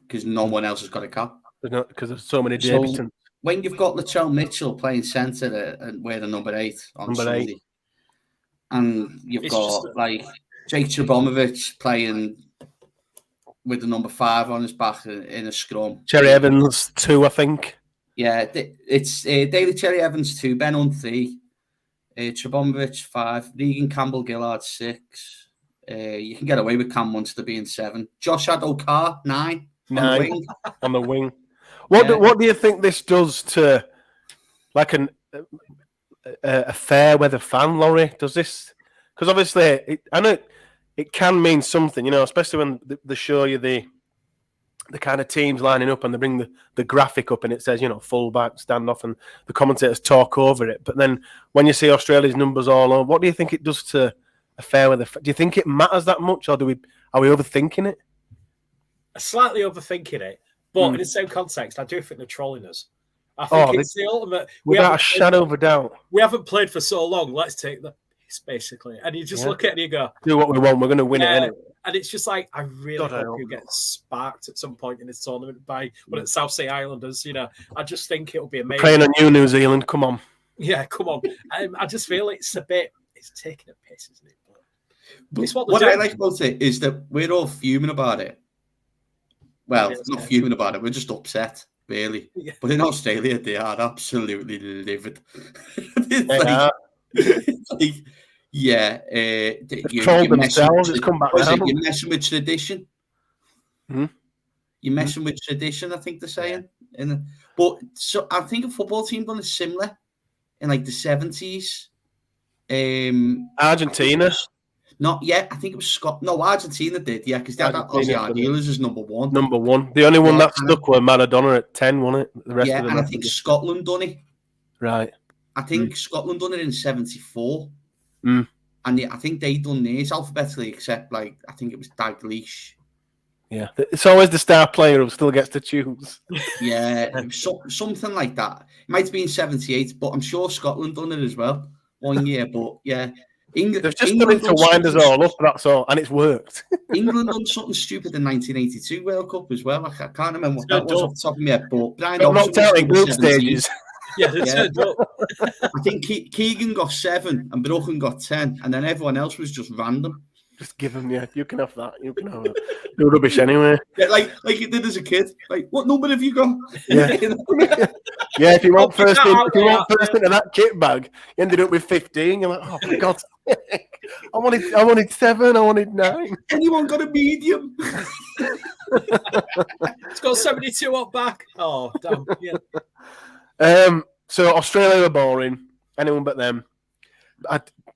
S3: because no one else has got a cap.
S1: Because there's so many
S3: So
S1: debutants.
S3: when you've got Latrell Mitchell playing centre and wearing number 8 on Sunday, and you've got like Jake Chabomovich playing with the number 5 on his back in a scrum.
S1: Cherry Evans 2, I think.
S3: Yeah, it's Daly Cherry Evans 2, Ben Hunt 3, Chabomovich 5, Regan Campbell-Gillard 6. You can get away with Cam Munster being 7. Josh Adokar 9 on the wing.
S1: On the wing. What do you think this does to like a fair weather fan, Laurie? Does this? Because obviously, I know it can mean something, especially when they show you the kind of teams lining up and they bring the graphic up and it says, fullback, standoff, and the commentators talk over it. But then when you see Australia's numbers all over, what do you think it does to a fair weather? Do you think it matters that much, or are we overthinking it?
S2: Slightly overthinking it, but in the same context, I do think they're trolling us. I think it's the ultimate.
S1: Without a shadow of a doubt.
S2: We haven't played for so long. Let's take the piss, basically. And you just look at it and you go,
S1: do what we want. We're going to win it anyway.
S2: And it's just like, I really hope you get sparked at some point in this tournament by at South Sea Islanders. I just think it'll be amazing.
S1: Playing on you, New Zealand. Come on.
S2: Yeah, come on. I just feel it's taking a piss, isn't it?
S3: But it's what I like about it is that we're all fuming about it. Well, not fuming about it. We're just upset, really. Yeah. But in Australia, they are absolutely livid.
S1: Trolled themselves. It's come back.
S3: You're messing with tradition.
S1: Hmm?
S3: You're messing with tradition, I think they're saying. But so I think a football team done it similar in like the 70s.
S1: Argentina.
S3: Not yet. I think it was Scott. No, Argentina did. Yeah, because they had Aussie Idealers as number 1.
S1: Number 1. The only one that stuck was Maradona at 10, wasn't it? The rest of them.
S3: And I think Scotland done it.
S1: Right.
S3: I think Scotland done it in 74.
S1: Mm.
S3: And I think they done theirs alphabetically, except I think it was Dalglish.
S1: Yeah, it's always the star player who still gets to choose.
S3: Yeah, something like that. It might have been 78, but I'm sure Scotland done it as well one year. But yeah,
S1: they've just done it to wind us all up. That's all, and it's worked.
S3: England done something stupid in 1982 World Cup as well. I can't remember what that was off the top of my head, but Brian
S1: knocked out in group stages.
S2: Yeah.
S3: I think Keegan got 7 and Brochen got 10, and then everyone else was just random.
S1: Just give them, you can have that. You can have it. No rubbish anyway.
S3: Yeah, like you did as a kid. Like, what number have you got?
S1: Yeah, yeah. If you want first into that kit bag, you ended up with 15. You're like, oh my god, I wanted 7. I wanted 9.
S3: Anyone got a medium?
S2: It's got 72 up back. Oh damn. Yeah.
S1: So Australia are boring. Anyone but them.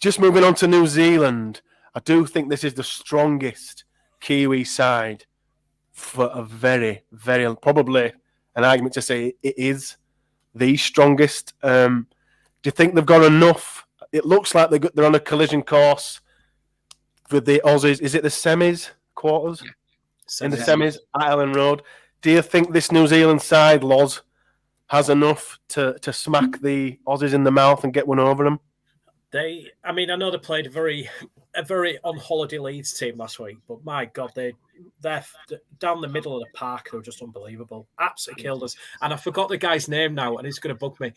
S1: Just moving on to New Zealand. I do think this is the strongest Kiwi side for a very, very, probably an argument to say it is the strongest. Do you think they've got enough? It looks like they're on a collision course with the Aussies. Is it the semis, quarters? Yeah. In the semis at Ellen Road. Do you think this New Zealand side, Loz, has enough to smack the Aussies in the mouth and get one over them?
S2: I know they played a very on holiday Leeds team last week, but my God, they're down the middle of the park. They're just unbelievable. Absolutely killed us. And I forgot the guy's name now, and it's going to bug me.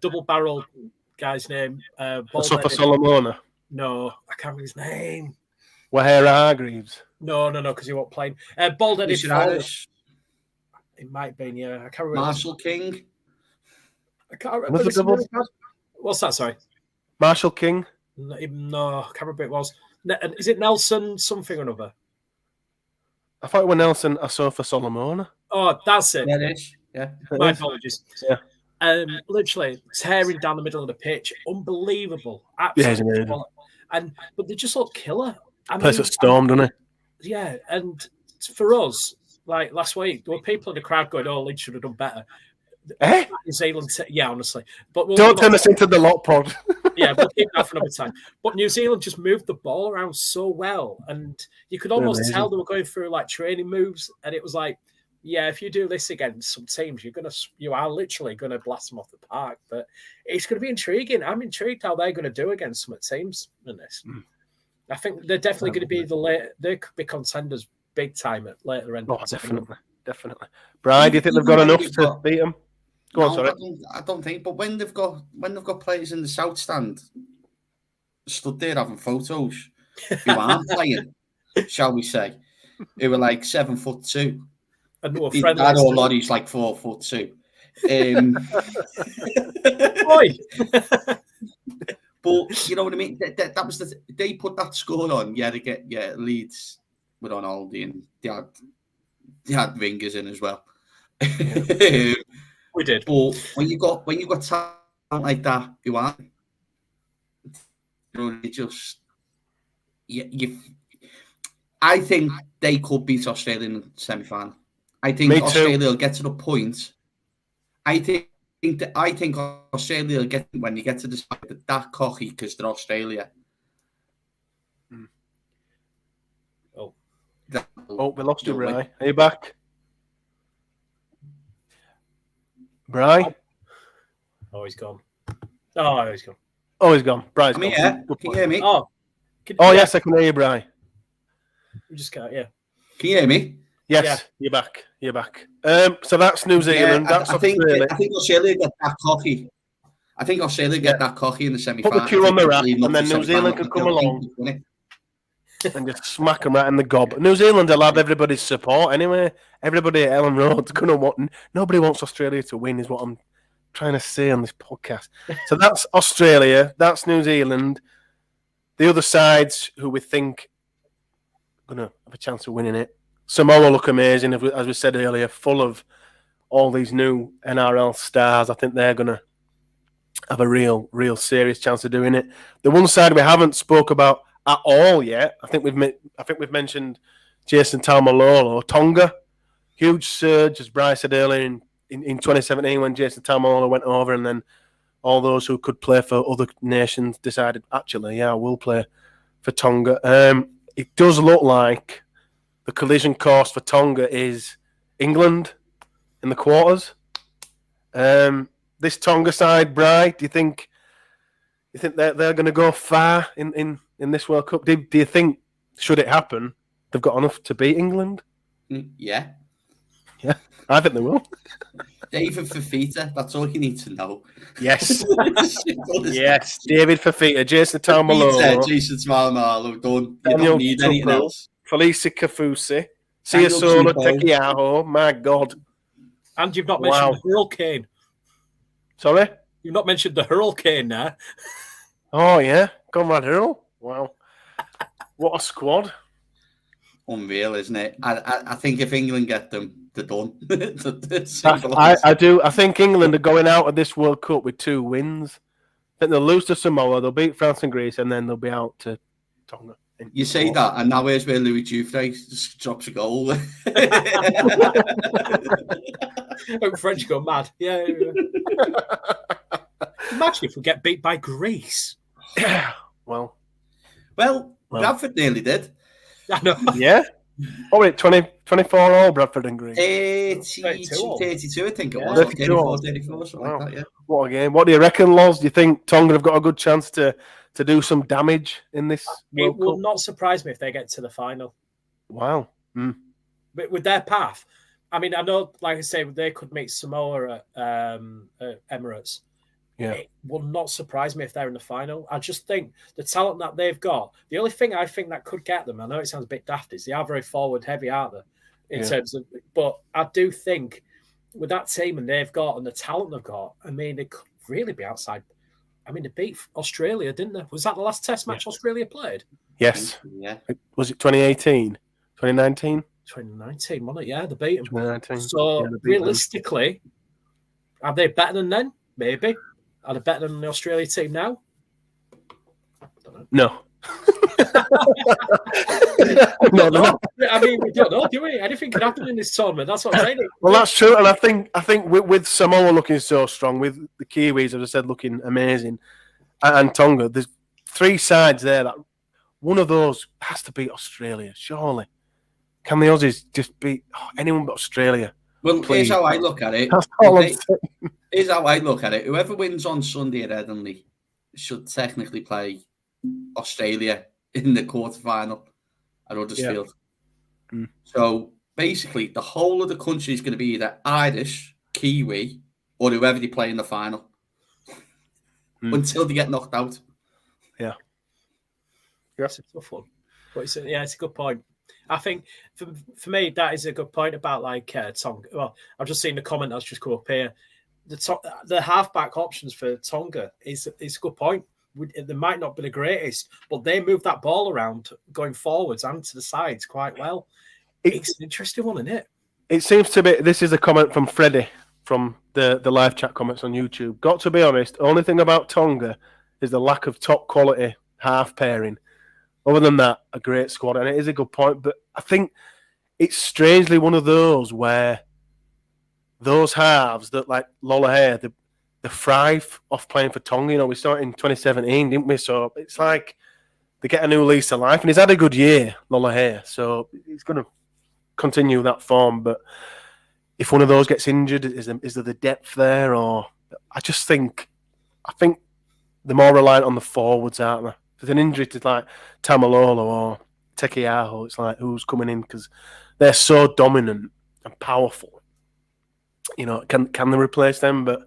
S2: Double barrel guy's name.
S1: Sofa Solomona.
S2: No, I can't remember his name.
S1: Wahera Hargreaves.
S2: No, because he won't play. Bald-headed forward. It might have been, yeah. I can't remember.
S3: Marshall King.
S2: I can't remember. What's that? Sorry.
S1: Marshall King?
S2: No, I can't remember it was. Is it Nelson something or another?
S1: I thought it was Nelson Asofa Solomona.
S2: Oh, that's it.
S3: Yeah, it is. Yeah.
S2: My apologies. Yeah. Literally tearing down the middle of the pitch. Unbelievable. Absolutely. Yeah, but they just look killer.
S1: Place at Storm, doesn't it?
S2: Yeah, and for us, like last week, there were people in the crowd going, "Oh, Leeds should have done better." New Zealand, yeah, honestly. But
S1: don't turn us into the lot pod.
S2: Yeah, we'll keep that for another time. But New Zealand just moved the ball around so well, and you could almost tell they were going through like training moves, and it was like, yeah, if you do this against some teams, you are literally gonna blast them off the park. But it's going to be intriguing. I'm intrigued how they're going to do against some teams in this. I think they're definitely going to be they could be contenders big time at later end.
S1: Oh, definitely. Brian, do you think they've got enough to beat them? Go on, sorry.
S3: I don't think. But when they've got players in the south stand stood there having photos who aren't playing, shall we say, who were like 7'2".
S2: And
S3: Dad or Laurie's like 4'2".
S2: Oi.
S3: But you know what I mean. That was they put that score on. Yeah, Leeds were on holiday and they had ringers in as well.
S2: Yeah. We did.
S3: But when you got talent like that, who aren't, I think they could beat Australia in the semi-final. I think Australia will get to the point. I think Australia will get when you get to the side that cocky because they're Australia.
S1: Oh, we lost you, Bri. Are you back? Bri?
S2: Oh, he's gone. Oh, he's gone.
S1: Oh, he's gone. Bri's gone.
S3: Can you hear me?
S1: Yes, I can hear you, Bri.
S2: You just can't, yeah.
S3: Can you hear me?
S1: Yes, You're back. So that's New Zealand.
S3: I think Australia get that cocky. I think Australia get that cocky in the semi-final.
S1: Put the cue on the rack, and then New Zealand can come along and just smack them right in the gob. New Zealand will have everybody's support anyway. Everybody at Ellen Road's going to want... Nobody wants Australia to win, is what I'm trying to say on this podcast. So that's Australia. That's New Zealand. The other sides who we think are going to have a chance of winning it. Samoa look amazing, as we said earlier, full of all these new NRL stars. I think they're going to have a real serious chance of doing it. The one side we haven't spoke about at all yet, I think we've mentioned Jason Taumalolo. Tonga, huge surge, as Bryce said earlier in 2017 when Jason Taumalolo went over, and then all those who could play for other nations decided, actually, we'll play for Tonga. It does look like the collision course for Tonga is England in the quarters. This Tonga side, Bri, do you think they're going to go far in this World Cup? Do you think, should it happen, they've got enough to beat England?
S3: Yeah.
S1: Yeah, I think they will.
S3: David Fafita, that's all you need to know.
S1: Yes. Yes, David Fafita, Jason Taumalolo.
S3: Jason Taumalolo, you don't need anything else.
S1: Felicia Kafusi, Siasola Tekiaho, my God.
S2: And you've not mentioned the Hurricane.
S1: Sorry?
S2: You've not mentioned the Hurricane now.
S1: Oh, yeah. Conrad Hurl. Wow. What a squad.
S3: Unreal, isn't it? I think if England get them, they're done.
S1: I do. I think England are going out of this World Cup with 2 wins. I think they'll lose to Samoa, they'll beat France and Greece, and then they'll be out to Tonga.
S3: You say that, and now here's where Louis Dufresne just drops a goal.
S2: French go mad. Yeah. Imagine if we get beat by Greece.
S1: Well,
S3: Bradford nearly did.
S2: I know.
S1: Yeah. Oh, wait, 24 all Bradford and Greece.
S3: 32, I think it was. 34, something like that, yeah.
S1: What a game. What do you reckon, Loz? Do you think Tonga have got a good chance to do some damage in this World Cup?
S2: It would not surprise me if they get to the final.
S1: Wow.
S2: But with their path, I mean, I know, like I say, they could meet Samoa at Emirates.
S1: Yeah.
S2: It would not surprise me if they're in the final. I just think the talent that they've got, the only thing I think that could get them, I know it sounds a bit daft, is they are very forward heavy, aren't they? In terms of, but I do think with that team and they've got and the talent they've got, I mean, they could really be outside. I mean, they beat Australia, didn't they? Was that the last Test match Australia played?
S1: Yes.
S3: Yeah.
S1: Was it 2018? 2019?
S2: 2019, wasn't it? Yeah, they beat them.
S1: 2019.
S2: So realistically, are they better than then? Maybe. Are they better than the Australia team now? I don't know.
S1: No.
S2: No. I mean, we don't know, do we? Anything can happen in this tournament. That's what I'm saying.
S1: Well, that's true, and I think with Samoa looking so strong, with the Kiwis, as I said, looking amazing, and Tonga, there's 3 sides there that one of those has to beat Australia. Surely, can the Aussies just beat anyone but Australia?
S3: Well,
S1: please?
S3: Here's how I look at it.
S1: That's all I'm saying.
S3: Here's how I look at it. Whoever wins on Sunday at Adley should technically play Australia in the quarterfinal at Huddersfield.
S1: Yeah.
S3: So basically, the whole of the country is going to be either Irish, Kiwi, or whoever they play in the final until they get knocked out.
S1: Yeah.
S2: It's a tough one. But it's a good point. I think for me, that is a good point about like Tonga. Well, I've just seen the comment that's just come up here. The halfback options for Tonga is a good point. They might not be the greatest, but they move that ball around going forwards and to the sides quite well. It's an interesting one, isn't it?
S1: It seems to be. This is a comment from Freddie from the live chat comments on YouTube. Got to be honest, only thing about Tonga is the lack of top quality half pairing. Other than that, a great squad, and it is a good point. But I think it's strangely one of those where those halves that like Lola they thrive off playing for Tonga. You know, we started in 2017, didn't we? So it's like they get a new lease of life, and he's had a good year, Lola, so he's going to continue that form. But if one of those gets injured, is there the depth there? Or I think they're more reliant on the forwards, aren't they? If there's an injury to like Tamalolo or Tekiaho, it's like who's coming in because they're so dominant and powerful. You know, can they replace them? But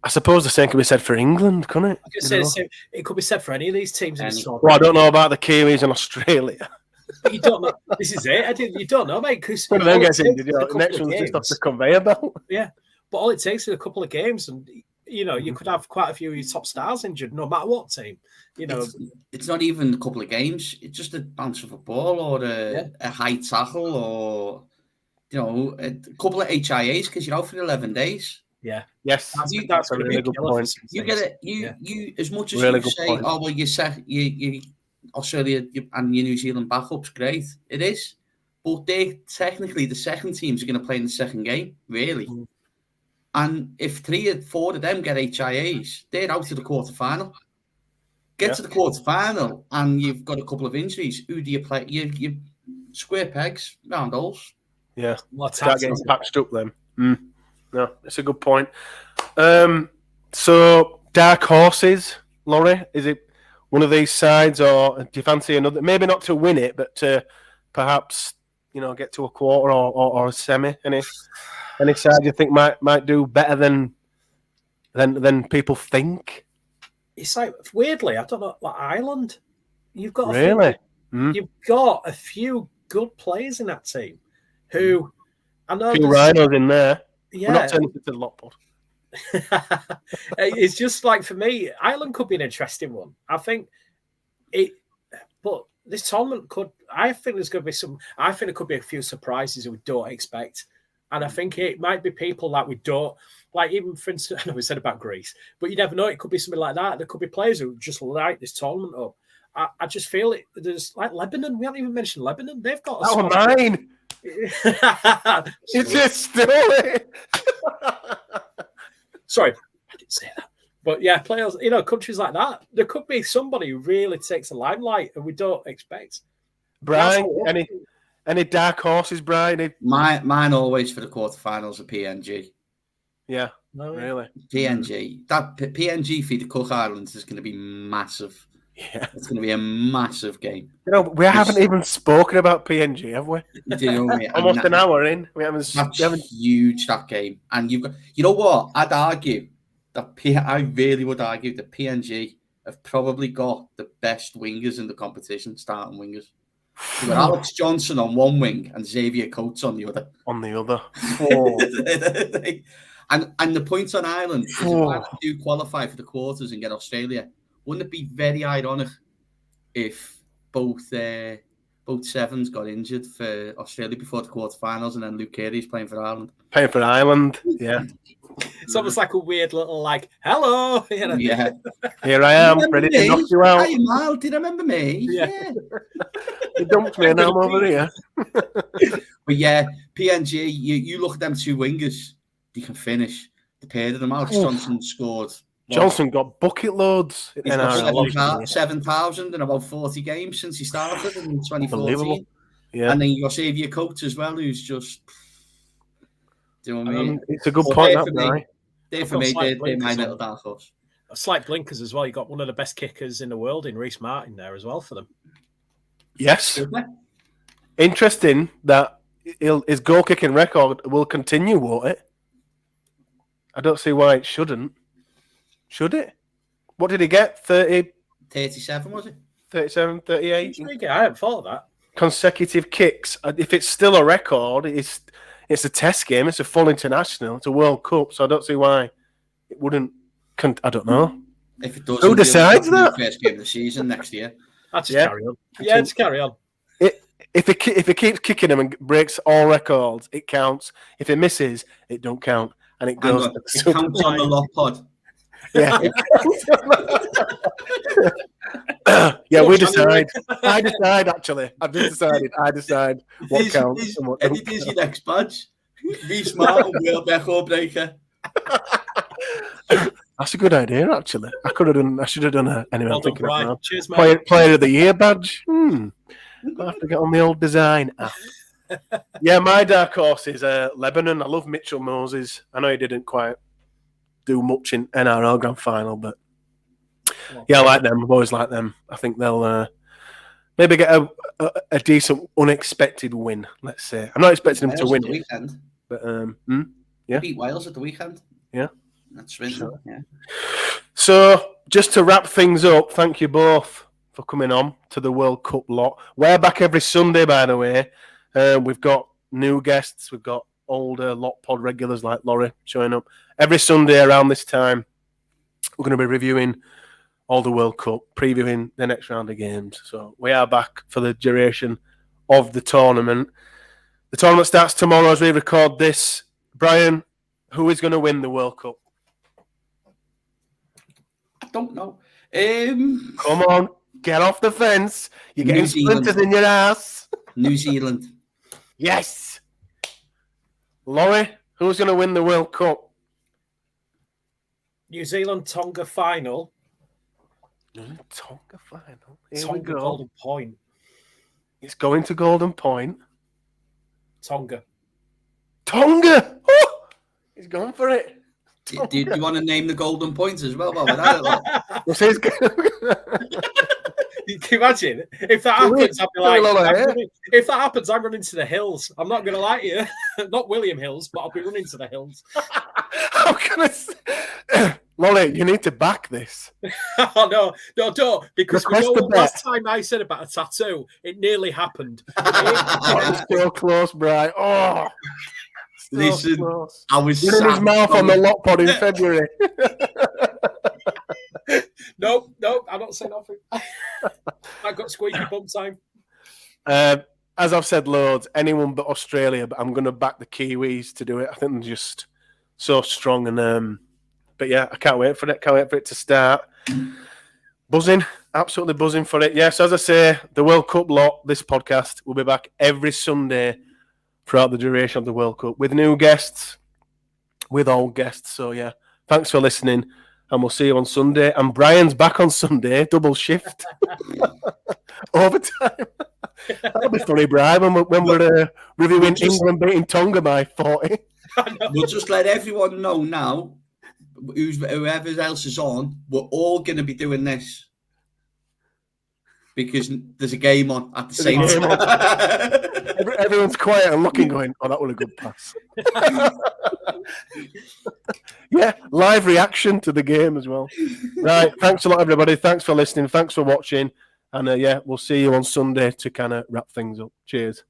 S1: I suppose the same could be said for England, couldn't it?
S2: I could say the same. It could be said for any of these teams.
S1: Well, I don't know about the Kiwis in Australia.
S2: But you don't know. This is it. You don't know, mate. Because
S1: one of them gets injured. The next one's just off the conveyor belt.
S2: Yeah, but all it takes is a couple of games, and you could have quite a few of your top stars injured, no matter what team.
S3: It's not even a couple of games. It's just a bounce of a ball or a high tackle or a couple of HIAs because you're out for 11 days.
S2: Yeah.
S1: Yes.
S2: That's a really good point.
S3: You get it. You as much as really you say, point. Oh well, you Australia and your New Zealand backups, great. It is, but they technically the second teams are going to play in the second game, really. And if 3 or 4 of them get HIAs, they're out to the quarterfinal. Get to the quarterfinal, and you've got a couple of injuries. Who do you play? You square pegs, round holes.
S1: Yeah, start getting patched up then. No, it's a good point. So dark horses, Laurie, is it one of these sides, or do you fancy another? Maybe not to win it, but to perhaps get to a quarter or a semi. Any side you think might do better than people think?
S2: It's like weirdly, I don't know, like Ireland. You've got you've got a few good players in that team. Who I know. A few
S1: rhinos in there.
S2: Yeah,
S1: we're not turning it to the lot pod.
S2: It's just like for me, Ireland could be an interesting one. I think but this tournament could. I think there's going to be some. I think there could be a few surprises that we don't expect. And I think it might be people that we don't like. Even for instance, I know we said about Greece, but you never know. It could be something like that. There could be players who just light this tournament up. I just feel it. There's like Lebanon. We haven't even mentioned Lebanon. They've got.
S1: Oh, mine. You just stole it.
S2: Sorry, I didn't say that. But yeah, players. Countries like that. There could be somebody who really takes the limelight, and we don't expect.
S1: Brian, any dark horses, Brian?
S3: Mine always for the quarterfinals are PNG.
S1: Yeah, really.
S3: PNG. That PNG for the Cook Islands is going to be massive.
S1: Yeah,
S3: it's going to be a massive game.
S1: We haven't even spoken about PNG, have we? Almost an hour in. We haven't.
S3: Huge that game, and you've got. You know what? I'd argue that I really would argue that PNG have probably got the best wingers in the competition, starting wingers. You've got Alex Johnson on one wing and Xavier Coates on the other. And the points on Ireland, if I do qualify for the quarters and get Australia, wouldn't it be very ironic if both sevens got injured for Australia before the quarterfinals and then Luke Carey's playing for Ireland?
S1: Playing for Ireland, yeah.
S2: It's almost like a weird little hello.
S3: Yeah.
S1: Here I am, ready to knock you out.
S3: Hi, Mal, do you remember me?
S2: Yeah.
S1: You dumped me and I'm over here.
S3: But yeah, PNG, you look at them 2 wingers, they can finish. The pair of them, Alex Johnson scored.
S1: Johnson got bucket loads.
S3: He's got 7,000 in about 40 games since he started in 2014.
S1: Yeah.
S3: And then you got Xavier Coates as well, who's just... Do you know what I mean?
S1: It's a good point, that guy.
S3: They're my little dark horse.
S2: slight blinkers as well. You got one of the best kickers in the world in Reece Martin there as well for them.
S1: Yes. Interesting that his goal kicking record will continue, won't it? I don't see why it shouldn't. Should it? What did he get?
S3: 37, was it?
S1: 37, 38?
S2: I hadn't thought of that.
S1: Consecutive kicks. If it's still a record, it's a test game. It's a full international. It's a World Cup. So I don't see why it wouldn't. I don't know.
S3: If it does,
S1: who decides that?
S3: First game of the season next year.
S2: I'll just carry on. Yeah, just carry on.
S1: If he keeps kicking him and breaks all records, it counts. If it misses, it don't count, and it goes.
S3: It counts on the lot pod.
S1: Yeah. Yeah, we decide. I decide, actually. I've just decided. I decide what counts and what
S3: Eddie does your next badge. Reece Martin, world record breaker.
S1: That's a good idea, actually. I should have done it. Anyway, I'm thinking of that.
S2: Cheers, mate.
S1: Player of the Year badge. I'll have to get on the old design app. Yeah, my dark horse is Lebanon. I love Mitchell Moses. I know he didn't quite do much in NRL Grand Final, but yeah, I like them. I've always liked them. I think they'll maybe get a decent, unexpected win, let's say. I'm not expecting them to win
S3: the weekend.
S1: But yeah.
S3: Beat Wales at the weekend.
S1: Yeah.
S3: That's really sure. Yeah.
S1: So, just to wrap things up, thank you both for coming on to the World Cup lot. We're back every Sunday, by the way. We've got new guests. We've got older lot pod regulars like Laurie showing up. Every Sunday around this time, we're going to be reviewing all the World Cup, previewing the next round of games. So we are back for the duration of the tournament. The tournament starts tomorrow as we record this. Brian, who is going to win the World Cup?
S3: I don't know.
S1: Come on, get off the fence. You're getting splinters in your ass.
S3: New Zealand.
S1: Yes. Laurie, who's going to win the World Cup?
S2: New Zealand Tonga final.
S1: Tonga final.
S2: Tonga Golden Point.
S1: It's going to Golden Point.
S2: Tonga.
S1: Oh, he's going for it.
S3: Do you want to name the Golden Points as well, Bob?
S2: You can imagine if that happens. I'd be like, if that happens, I'm running to the hills. I'm not going to lie to you. Not William Hills, but I'll be running to the hills.
S1: How can I say? Lolly, you need to back this.
S2: Oh, no, don't. Because we know what last time I said about a tattoo, it nearly happened.
S1: It's so close, Brian. Oh,
S3: listen,
S1: close.
S3: I was
S1: in his mouth on the lot pod in February.
S2: No, I don't say nothing. I got squeaky bum time.
S1: As I've said loads, anyone but Australia, but I'm going to back the Kiwis to do it. I think they're just so strong. And but yeah, I can't wait for it. Can't wait for it to start. Buzzing, absolutely buzzing for it. Yes, as I say, the World Cup lot, this podcast, will be back every Sunday throughout the duration of the World Cup with new guests, with old guests. So yeah, thanks for listening. And we'll see you on Sunday. And Brian's back on Sunday, double shift. Overtime. That'll be funny, Brian, when we're reviewing England beating Tonga by 40.
S3: We'll just let everyone know now, whoever else is on, we're all going to be doing this. Because there's a game on at the same time.
S1: Everyone's quiet and looking, going, oh, that was a good pass. Yeah, live reaction to the game as well. Right, thanks a lot, everybody. Thanks for listening. Thanks for watching. And yeah, we'll see you on Sunday to kind of wrap things up. Cheers.